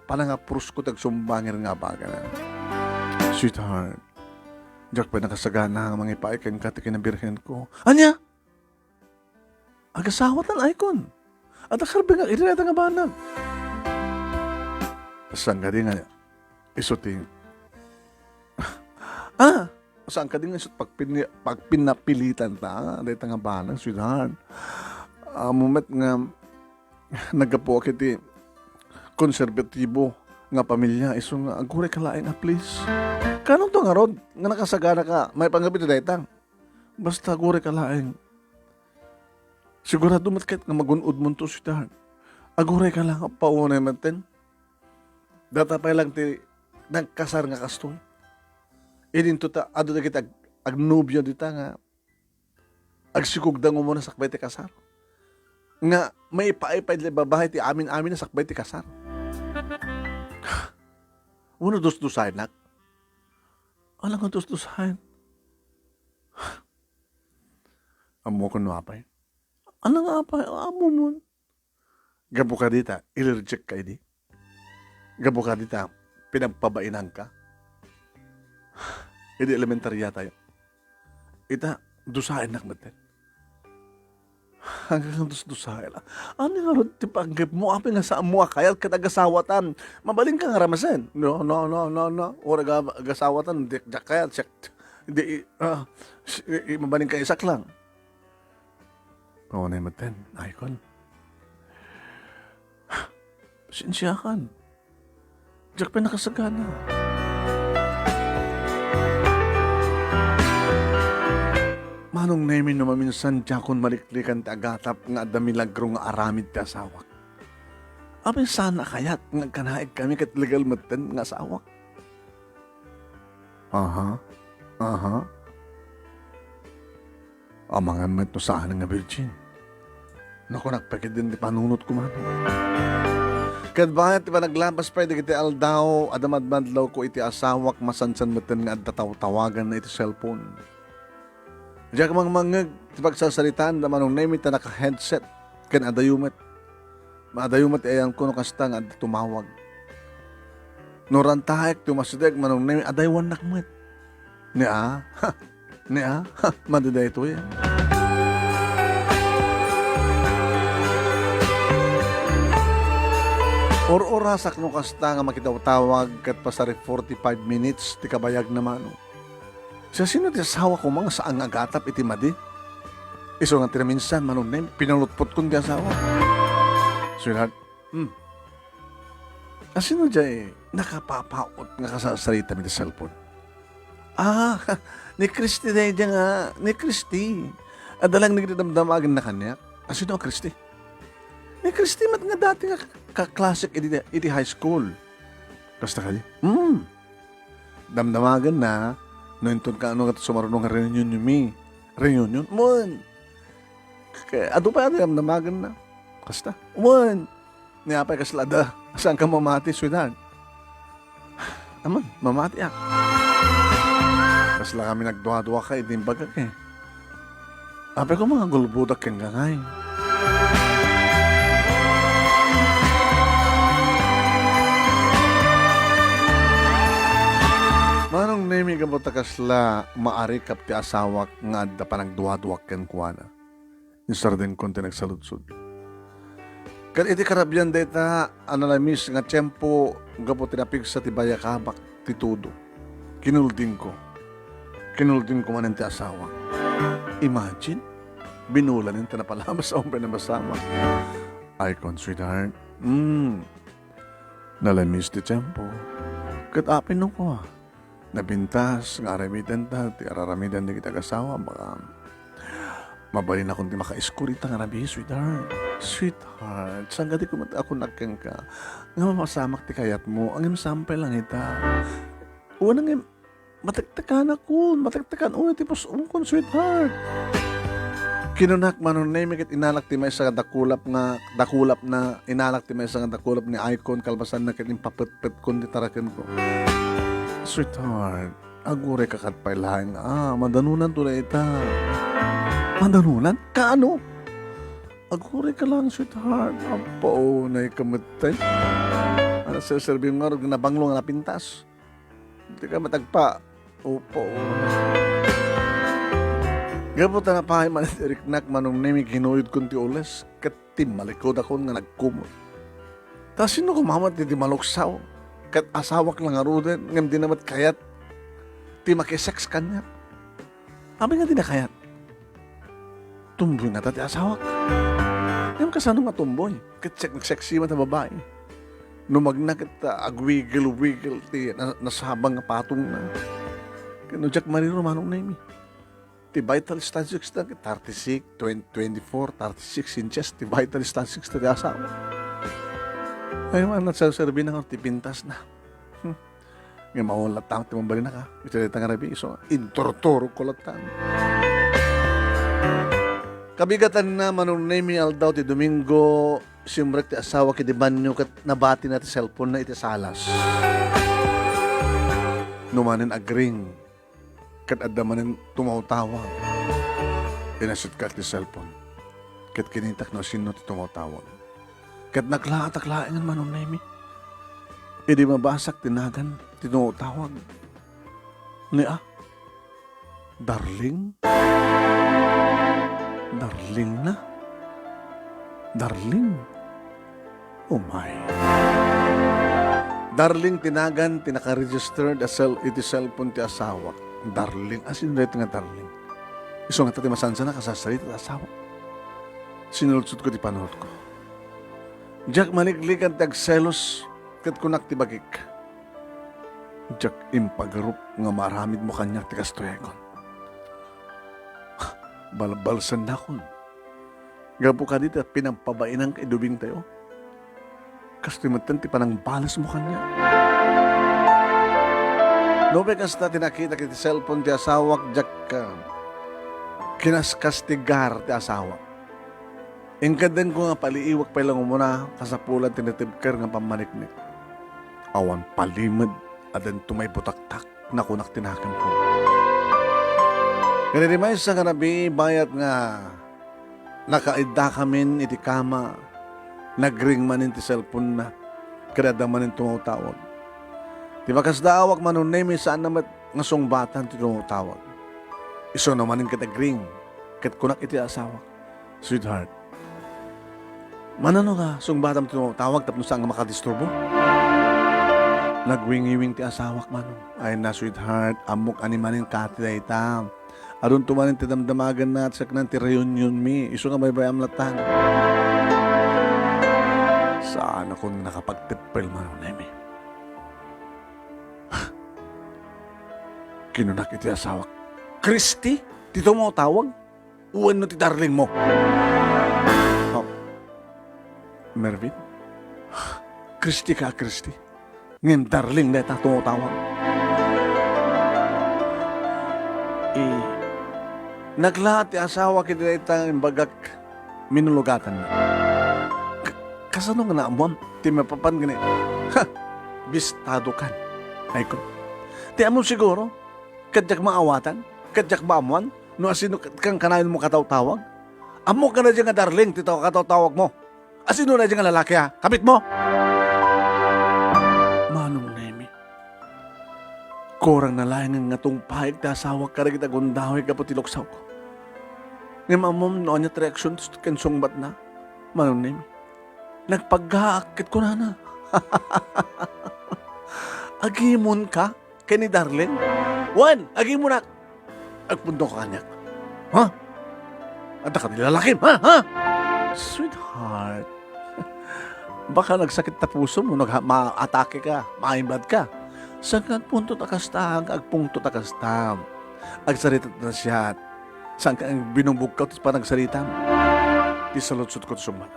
panangapros ko tagsumbangir nga bagalan. Sweetheart, Jack pa nakasagana ang mga ipaikan ka ti kinabirhen ko. Anya? Agasawat ang icon. At akarbing ang irinata nga banag. Saan ka di nga isuting? Saan ka di nga isut pagpinapilitan ta? Dito nga banag, sweetheart. Moment nga nagapo kiti konserbatibo nga pamilya. Iso nga, agure ka laing please. Kanong to nga rod? Nga nakasagana ka, may panggabit na itang. Basta agure ka laing. Sigurado matkit nga magunod mo to sweetheart. Agure ka lang, paunay matin. Data pa lang ti nagkasar nga kastoy. Idin to ta, ado na kita agnubyo dita nga agsikugdang mo muna sakbay ti kasar. Nga may paipay babahay ti amin-amin na sakbay ti kasar. Uno dus-dusahin nak. Alang ang dus-dusahin. Amo ko nuapay. Ano nga apay? Amo mo. Gabo ka dita, i-reject ka di. Gabo ka dita, pinagpabainan ka. Hindi elementarya tayo. Ita, dusahin nak matin. Hanggang dus-dusahin. Ano nga ron, tipanggip mo, apay nga sa amuha kayat katagasawatan. Mabaling ka nga ramasin. No. Ora gasawatan, di kayat, hindi, mabaling ka isak lang. Oo na yung matin, icon. Pasensyakan. Diyak pa nakasagana. Manong namin na maminsan diyakon maliklikan ti agatap nga adamilagro nga aramid ti asawak. Apin sana kayat nga kanaig kami kat legal matin nga asawak. Aha. Amangan mo ito saan nga virgin. Naku, nagpakit din di panunot ko man. Kad bakit ba naglampas pa iti aldaw, adamadmadlaw ko iti asawak masansan matin nga adataw-tawagan na iti cellphone. Diyak mga ti pagsasalitaan da manong name ita naka-headset ken adayumet. Maadayumet ayan ko no kasta nga tumawag. Norantahek tumasideg manong name adaywan nakmet. Niya, madaday ito yan. Or-orasak no kasta nga makitaw-tawag kat pasari 45 minutes ti kabayag naman. Sa sino ti asawa ko mga saan nga gatap iti madi? Iso nga tinaminsan manong pinalutpot kong di asawa. Sweetheart, asino dyan nakapapaot nga kasasarita mi ti cellphone? Ni Christy na dyan nga, ni Christy. Adalang nagdadamdamagan na kanya. Asino ang Christy? Ni Christy mat nga dati nga ka-classic iti high school. Kasta kanya? Damdamagan na, no inton ka ano nga sumarunong nga reunion yung mi. Reunion? Mon! Kaya ado pa damdamagan na. Kasta? Mon! Niyapay kaslada. Saan ka mamati, sweetheart? Aman, mamati ako. Kasla kami nagduwa-duwa ka, idimbagag eh. Apay ko mga gulbudak kang gangay. Manong nemi ka mo takasla maari kap ti asawak nga adda pa nagduwa-duwak ken kuana. Insarden kon ti nagsaludsod. Kan iti karabyan deta analamis nga tiyempo gapo tinapig sa tibaya kabak ti tudo. Kinulding ko man ti asawa. Imagine, binulan yung tanapalabas sa ombre na masama. Icon, sweetheart. Nalamis ti tiyempo. Katapin no ko nabintas, nga aramidan ta, ti araramidan di kita kasawa, baka mabalin akong di maka-eskurita nga nabi, sweetheart. Sweetheart, saan gati ko ako nagkang ka? Nga masamak ti kayat mo, ang sampay lang ita. Unang matagtakan ako, tipos ungkon, sweetheart. Kinunak manon na mikit inalak ti may sa dakulap na inalak ti may sa dakulap ni Icon kalbasan na kitin papet-pet kun di taraken ko. Sweetheart, agure kakat pailahan. Madanunan to na ita. Madanunan? Kaano? Agure ka lang, sweetheart. Apo, na ikamatay. Ano sa serbi nga, nabanglong na pintas. Hindi ka matagpa. Opo. Gabot na pahay man riknak manong nemi kinuyod kunti ules. Katim malikod ako nga nagkumot. Ta sino kumamat ti maluksaw? Kat asawak lang aruden. Ngam di namat kayat. Ti makisex kanya. Abi nga di na kayat. Tumboy na ti asawak. Yung kasano nga tumboy. Kat sexy man na babae. Numagnak at agwigil-wigil. Ti nasabang nga patong na. Kano Jack Marino manong nemi. Ti vital statistics na 36, 24, 36 inches. Ti vital statistics na ti asawa. Ay man, nagsasabi na ti pintas na. Nga maulatang ti mambali na ka. Ito na itang arabi. So, intortoro ko latang. Kabigatan na manong nemi aldaw ti Domingo. Simrek ti asawa ki di banyo kat nabati na ti cellphone na iti salas. Numanin agring. Kat adamanin tumawtawag. Inasit ka ti cellphone. Kat kinitak na sino ti tumawtawag. Kat naklaat-aklain nga manong nemi. Idi mabasak tinagan ti tumawtawag. Darling? Darling na? Darling? Oh my. Darling tinagan, tinaka-registered iti cellphone ti asawa. Darling. Asin rin nga darling. Iso nga tati masansa na kasasalit at asawa. Sinulutsot ko ti panood ko. Jack maliklikan ti agselos kat kunak ti bagik. Jack impagarup nga maramid mo kanyak ti kastoyekon. Balbalsan na kon. Gapo ka dito at pinampabainang kaidubing tayo. Kastoymatan ti panang balas mo kanya. Lobe kasta tinakita kiti cellphone ti asawak Jack kinaskastigar ti asawa. Ingkadan ko nga paliiwak pa lang umuna kasapulan tinatibker nga pamaniknik. Awan palimad adan tumay butaktak na kunak tinakam ko. Ganimay sa kanabi bayat nga nakaida kamin iti kama nagring manin ti cellphone na kada manin tumutawag. Di bakas daawak manon nemi saan naman nga sungbatan ti tumutawag. Iso naman yung katagring kat kunak iti asawa. Sweetheart, manano ka sungbatan ti tumutawag tapno saan nga makadisturbo? Nagwingiwing ti asawak manong. Ay na sweetheart, amok animanin kati da itam. Adun tumanin ti damdamagan na at saknan ti reunion mi. Iso nga may bayam latan. Saan ako nakapagtipil manong nemi? Kinunak iti asawak. Christy? Dito mo tawag? Uwan no ti darling mo. Oh. Mervin? Christy ka, Christy. Ngayon darling na ita tumutawag. Naglahat ti asawa kiti na itang imbagak minulugatan na. Kasano nga naamuam? Ti mapapan gani. Ha! Bistado kan. Ay ko. Ti amon siguro? Kadyak maawatan? Kadyak maamuan? No asino kang kanayon mo kataw-tawag? Amo ka na dyan nga darling, titaw kataw-tawag mo. Asino na dyan nga lalaki ha? Kapit mo? Manong nemi. Korang nalayan nga itong pahig na asawa ka rin kita gundahoy ka po tiloksaw ko. Ngayon amom noon niya reaksyon kan sungbat na. Manong nemi. Nagpag-aakit ko na. Agimon ka? Kaya ni darling? Juan, agi mo na. Agpundo ka kanyak. Ha? At ka nilalakim, ha? Sweetheart. Baka nagsakit na puso mo, ma-atake ka, maimbad ka. Saan ka agpunto takastang, agpunto takastang. Agsaritat na siya. Saan ka binumbog ka, tis pa nagsarita mo. Di salutsot ko suman.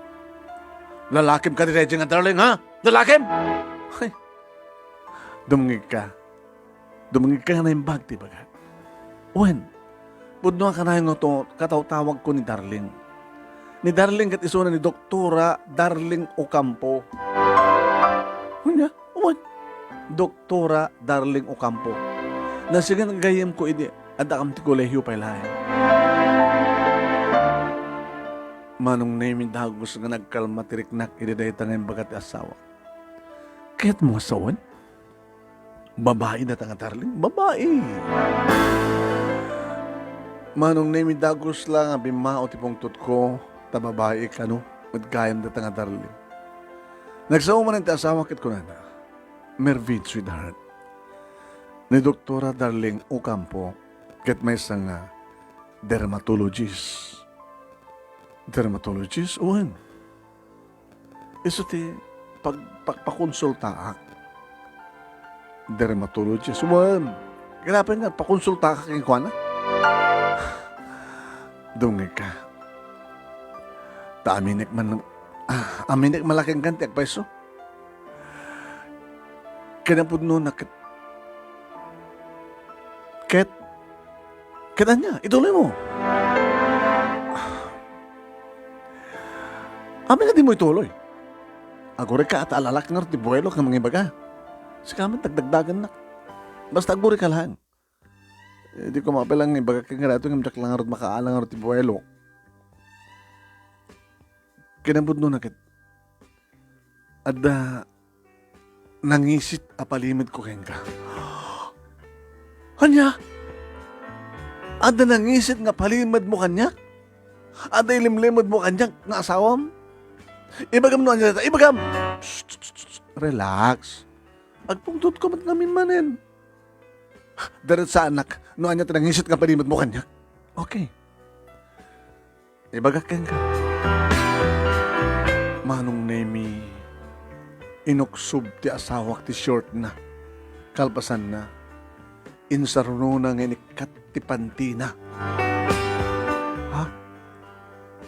Lalakim ka ni Reggie nga darling, ha? Lalakim! Ay, dumungig ka. Dumungig ka na yung bag, di ba ka? Uwen, budno ka na yung kataw-tawag ko ni Darling. Ni Darling kat isuna ni Doktora Darling Ocampo. Unya, uwen. Doktora Darling Ocampo. Nasigan ang gayem ko idi, at akam ti kolehiyo pa ilahin. Manong namin dagos nga nagkalma tiriknak ididay tangay bagat asawa. Kaya't mga sawan? Babae na tanga darling? Babae. Manong nemi dagos lang ang bimao ti pungtot ko, tababae ka no, at kayam data nga darling. Nagsauman ang asawa kit ko na Mervin, sweetheart. Ni Doktora Darling Ocampo, ket may isang dermatologist. Dermatologist? Uwan. Iso ti pagpakonsulta. Dermatologist? Uwan. Grabe nga, pakonsulta ka kay Juana. Dungi ka. Aminik man, aminik malaking ganti ak peso. Kinapod nun na Ket anya, ituloy mo. Amin nga di mo ituloy. Aguri ka at alalak nga ti buwelo ka mga ibaga. Sikaman tagdagdagan na. Basta aguri ka lang. Di ko mapalang ibaga ka nga rato ng jak lang makaalang nga ti buwelo. Kinabod nun na ket. Ada nangisit apalimid ko keng ka. Anya? Ada nangisit nga palimad mo kanya? Ada ilimlimad mo kanya nga asawam? Ibagam no anya data, ibagam! Shh. Relax. Agpungtot ko mat namin manen. Darat sa anak, no anya nangisit nga palimad mo kanya? Okay. Ibagak ka. Manong nemi, inuksub ti asawak ti short na. Kalpasan na. Insaruno na nga inikat ti pantina. Ha?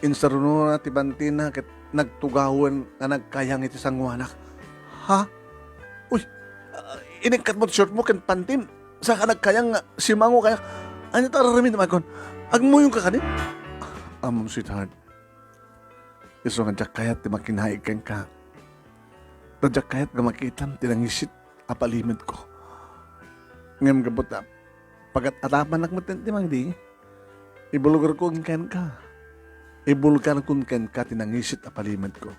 Insaruno na ti pantina ket nagtugawan nga nagkayang iti sangwanak. Ha? Uy, inikat mo ti short mo ken pantin. Sa ka nagkayang nga simango kaya. Ano tararamin naman kon? Agmuyong ka kanin? Amom sweetheart. Iso nga jak kayat ti makinaig keng ka. Jak kayat nga makitam tinangisit apalimid ko. Ngam gabot na, pagat atapan nakmatin ti mangdi, ibulugar ko ken ka. Ibulgar ko ken ka tinangisit apalimid ko.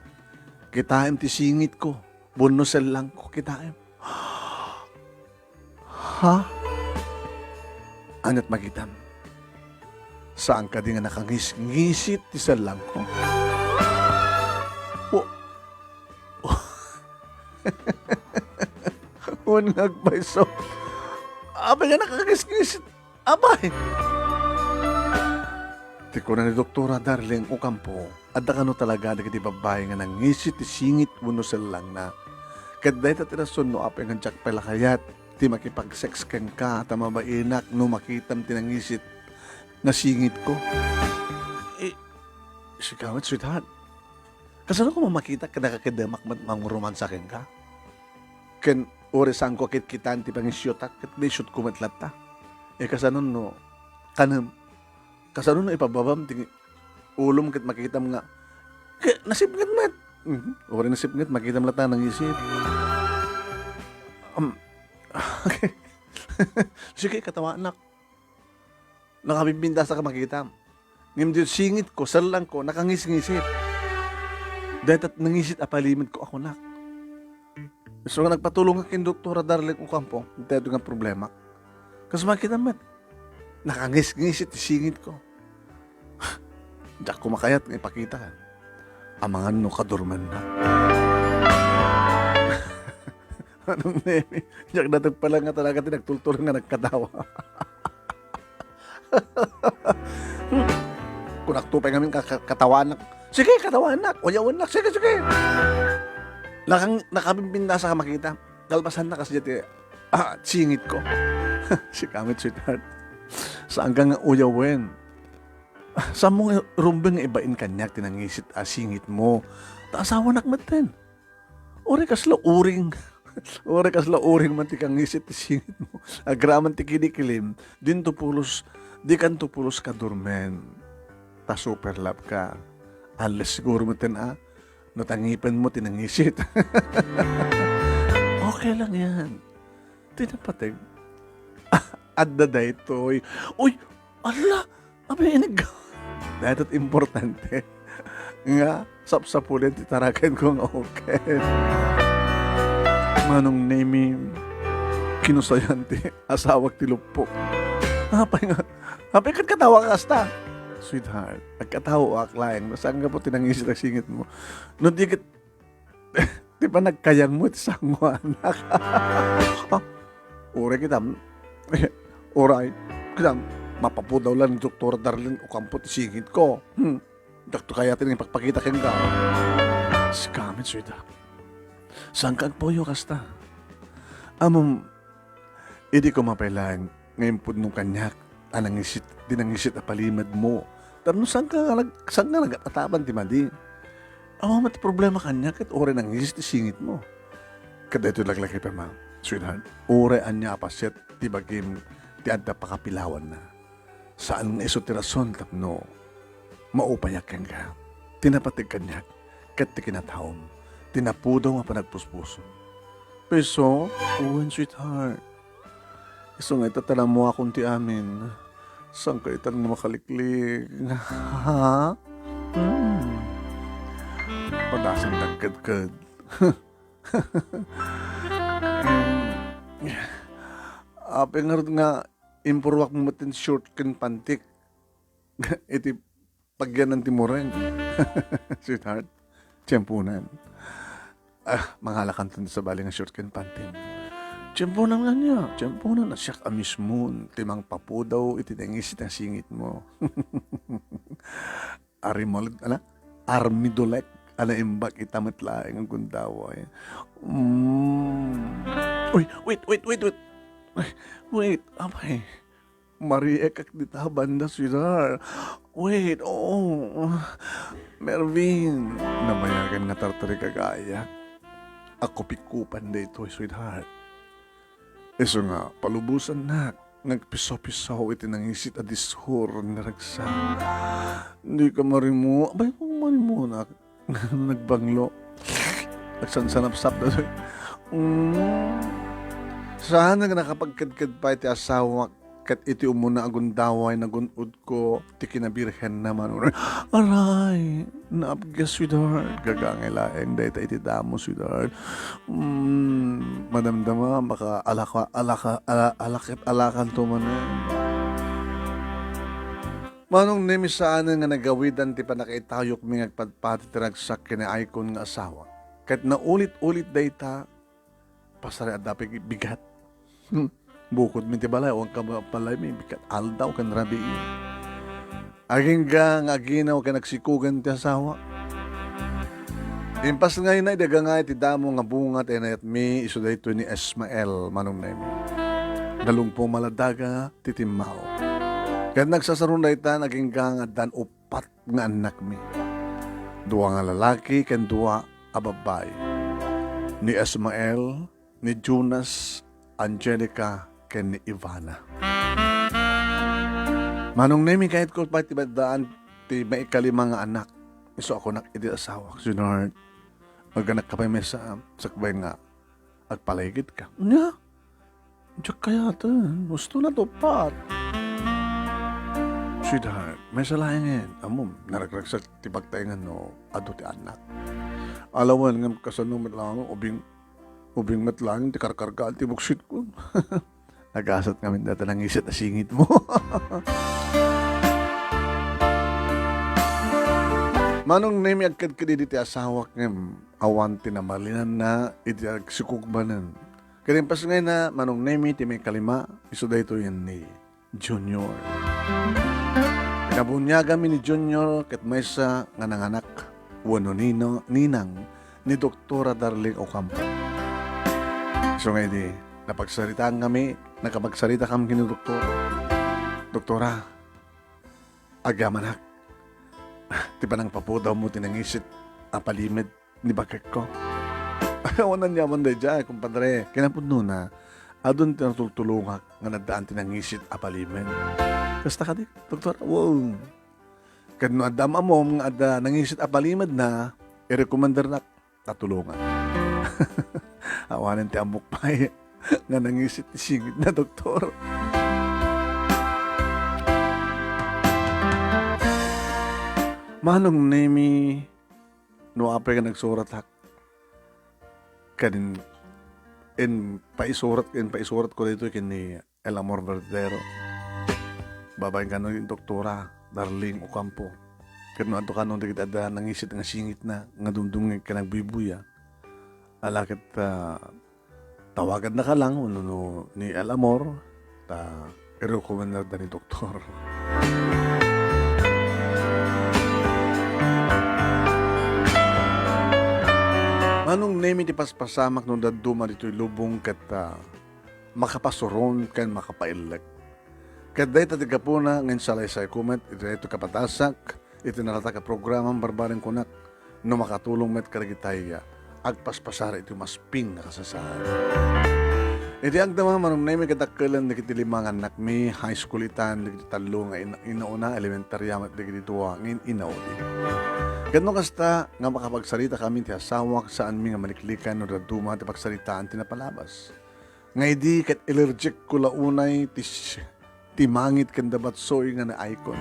Kitaim ti singit ko, bonusel lang ko kitaim. Ha? Anat magitam. Saan ka di nga nakangisit ti salang ko? Unag by so. Abay nga nakakiskisit. Abay. Di ko na ni Doktora Darling Ocampo. Adda ka no talaga di babae nga nangisit ti singit muno lang na. Kaday tatirason no apay nga jak pelakayat. Ti makipag-sex ken ka. Tamabainak no makitam tinangisit na singit ko. Sigawat sweetheart. Kasano ko mamakita kada kakadamak manguromansa ken ka? Ken oresan ko kit kitan ti pangisyotak ket di shoot ko matlata. Kasano no kanam. Kasano no ipababam ti ulom ket makita nga nasipnget met. Ore nasipnget makita lata nang isip. Okay. Sige katawa anak. Nakabibinda sa makita. Ngim di singit ko salang ko nakangis-ngisip. Datat nangisit apalimid ko ako nak. So nga nagpatulong nga kin Doktora Darling Ocampo, dito nga problema. Kasi makita met, nakangis-ngisit singit ko. Diyak ko makayat nga ipakita ka. Amangan no kadurman na. Anong nemi? Diyak datag pala nga talaga tinagtulturo nga nagkatawa. Kung naktupay ngamin katawan nak. Sige, katawan nak. Uyawan nak. Sige. Nakabimbinda sa makita. Kalpasan na kasi dito, singit ko. Si Kamit, sweetheart. Saan ka nga uyawin? Saan mo rumbeng ibain kanyak, tinangisit singit mo. Taasawa nakmatin. Ore kasla uring. Ore kasla uring man ti kangisit singit mo. Agraman ti kinikilim. Din tupulos, di kan tupulos ka durmen. Ta super love ka. Alas siguro mo natangipan mo, tinangisit. Okay lang yan. Tinapatig. Adda da ito. Uy, ala, abay inig. Datot importante. Nga, sapsapulit, titarakan ko nga okay. Manong nemi, kinusayan ti asawag ti lupo. Apay nga, Happy kan katawa ka kasta. Sweetheart, nagkatawa ka lang. Saan ka po tinangisit ang singit mo? No, di ka, di ba nagkayang mo sa mga anak? Ure kita, oray, kita, mapapudaw lang ni Dr. Darlene o kampo ti singit ko. Doktor kaya tinang ipagpakita kang ka. Skamit, sweetheart. Saan ka po yung kasta? Amom, hindi ko mapailan ngayon po nung kanyak, dinangisit na palimad mo. Pero saan ka nag-ataban ti madi? Mati problema kanya, kat ore nangisit ti singit mo. Kada ito laglaki pa ma, sweetheart. Ore anya apaset, ti bagim, ti adda pakapilawan na. Saan nga iso ti rason, tapno, maupayak kang ka. Tinapatig kanyak, kat ti kinataon. Tinapudaw nga pa nagpuspuso. Peso, uwan, sweetheart. Iso nga itatala mo akong ti amin. Saan ka itan nga makaliklik? Ha? Padasang dagkad-kad. Ape nga impurwak mo matin short kan pantik. Iti pagyanan ti moreng. Sweetheart, tiyempunan. Mangalakan sa bali nga short kan pantik. Tiyempunan nga niya. Tiyempunan na siya ka mismo. Timang papu daw itinangisit ang singit mo. Armidolek. Imbak itamat laing ang gundaway. Uy, wait. Wait, abay. Marie kak dita banda, sweetheart. Wait, Mervin. Namayagan nga tartari kagaya. Ako pikupan da ito, sweetheart. Eso nga, palubusan na. Nagpiso-piso itinangisit a dishor na ragsa. Hindi ka marimu. Abay, kung marimu na. Nagbanglo. Nagsansanap-sap na. Saan nga nakapagkadkad pa iti asawa kat iti umuna agundaway nagunod ko ti kinabirhen naman. Aray, naapgas, sweetheart. Gagangay laeng dahil iti damo, sweetheart. Madamdama, baka alakan to man. Manong nemi saan nga nagawidan ti panakaitayok mi ngagpadpati tiragsak kina icon nga asawa. Kahit naulit-ulit dayta, pasari at dapat bigat. Bukod mi ti balay, huwag ka balay mi, bigat aldaw kan rabi. Aging nga aginaw ka nagsikugan ti asawa. Impas ngayon na daga nga iti damo nga bunga ti inayat mi, iso dayto ni Esmael, manong nemi. Dalungpo maladaga, titimao. Kaya nagsasarong na ita, naging gang dan upat nga anak mi. Dua nga lalaki, kan dua ababay. Ni Ismael, ni Jonas, Angelica, ken ni Ivana. Manong nemi kahit ko pa tibadaan, ti may ikalima nga anak. Iso ako nak iti asawa. Sweetheart, maganak ka pa may sakbay nga, agpaligid ka. Nya, diyak kaya ito, gusto na tupat. Sweetheart, may salayan amom, naragragsak ti pagtaingan no, ado ti anak. Alawan nga kasano matlang, ubing matlang, ti karkargaan ti buksit ko. Nagasat kami data ng isit na singit mo. Manong nemi agkad-kadi ti asawak ngem, awan ti namalinan na, iti agsikugbanan. Kalimpas ngayon na, manong nemi ti may kalima, iso dayto yan ni Junior. Pinabunyaga mi ni Junior ket maysa nga nanganak wano ninang ni Doktora Darlene Ocampo. So nga di napagsaritaan kami, nakapagsarita kami kini Doktor. Doktora, agamanak. Ti pa nang papudaw mo tinangisit apalimid ni bakit ko. Ayawan na niyaman day dyan, kumpadre. Kinapun na, adun tinatultulungak nga nadaan tinangisit apalimid. Kasta ka di, doktor, wow. Kano adama mo, nga ada nangisit apalimad na, i-recommender na, tatulungan. Awanan ti amok pa nga nangisit singit na, doktor. Manong nemi, no apay ka nagsurat hak, kanin, paisurat ko dito kini El Amor Verdadero. Babay ka yung doktora, Darling Ocampo. Kano ato ka nung dikit ada nangisit nga singit na, nga dumdungin ka nagbibuya. Alakit tawagan na ka lang, no, ni El Amor, i-recommend na ni doktor. Manong nemi di paspasamak nung daduma dito'y lubong kat makapasuron kan makapailek. Kat dahi tatiga po na ngayon salay sa ikumet, ito kapatasak, ito narata ka programang barbaring kunak, no makatulong met karagitaya, agpaspasara ito masping na kasasahan. Iti agdama manong nemi katakalan na kitilimangan anak mi, high school itan, na kitalo nga inauna, elementarya mat na kitituwa, ngayon inauli. Gano'n kasta nga makapagsalita kami ti asawak saan mi nga maniklikan o daduma ti pagsalitaan tinapalabas. Nga idi kat allergic ko launay ti mangit kan dabatsoy nga na icon.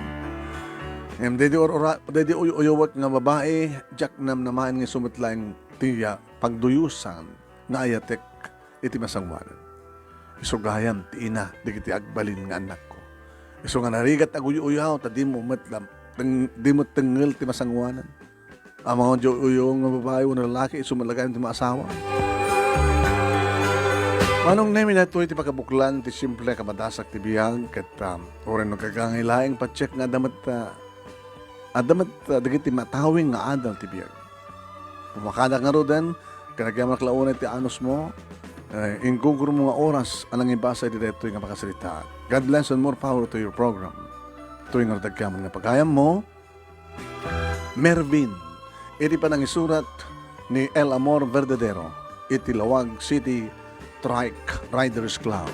Dedi uyuwat nga babae, jak nam naman nga sumitlaing tiya pagduyusan nga ayatek iti masangwanan. Iso gayam ti ina, di kiti agbalin nga anak ko. Iso nga narigat aguyo-uyaw, ta di mo tengel ti masangwanan. Ang mga uyong nga babae o lalaki, iso malagayan ti maasawa. Manong nemi na ito iti pagkabuklan, ti simple kabadasak ti biyag, kat oren no kagangilaing pacheck nga adamat dagiti matawing nga adal ti biyag. Pumakada nga rodan, kanagyamak launay ti anos mo, ingkuguro mo nga oras, anang ibasa iti dito nga makasalita. God bless and more power to your program. Ito yung nagdagyaman nga pagayam mo, Mervin. Iti pa nang isurat ni El Amor Verdadero, iti Lawag City Trike Riders Club.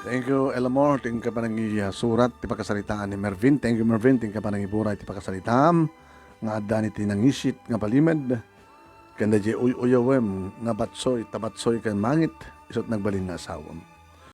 Thank you, El Amor. Tingin ka pa nang isurat, ti pakasalitaan ni Mervin. Thank you, Mervin. Tingin ka pa nang ibura, ti pakasalitaan. Nga adan iti nang isit, nga palimed. Kanda di uyawem, nga batsoy, tabatsoy kan mangit, isot nagbalin nga asawam.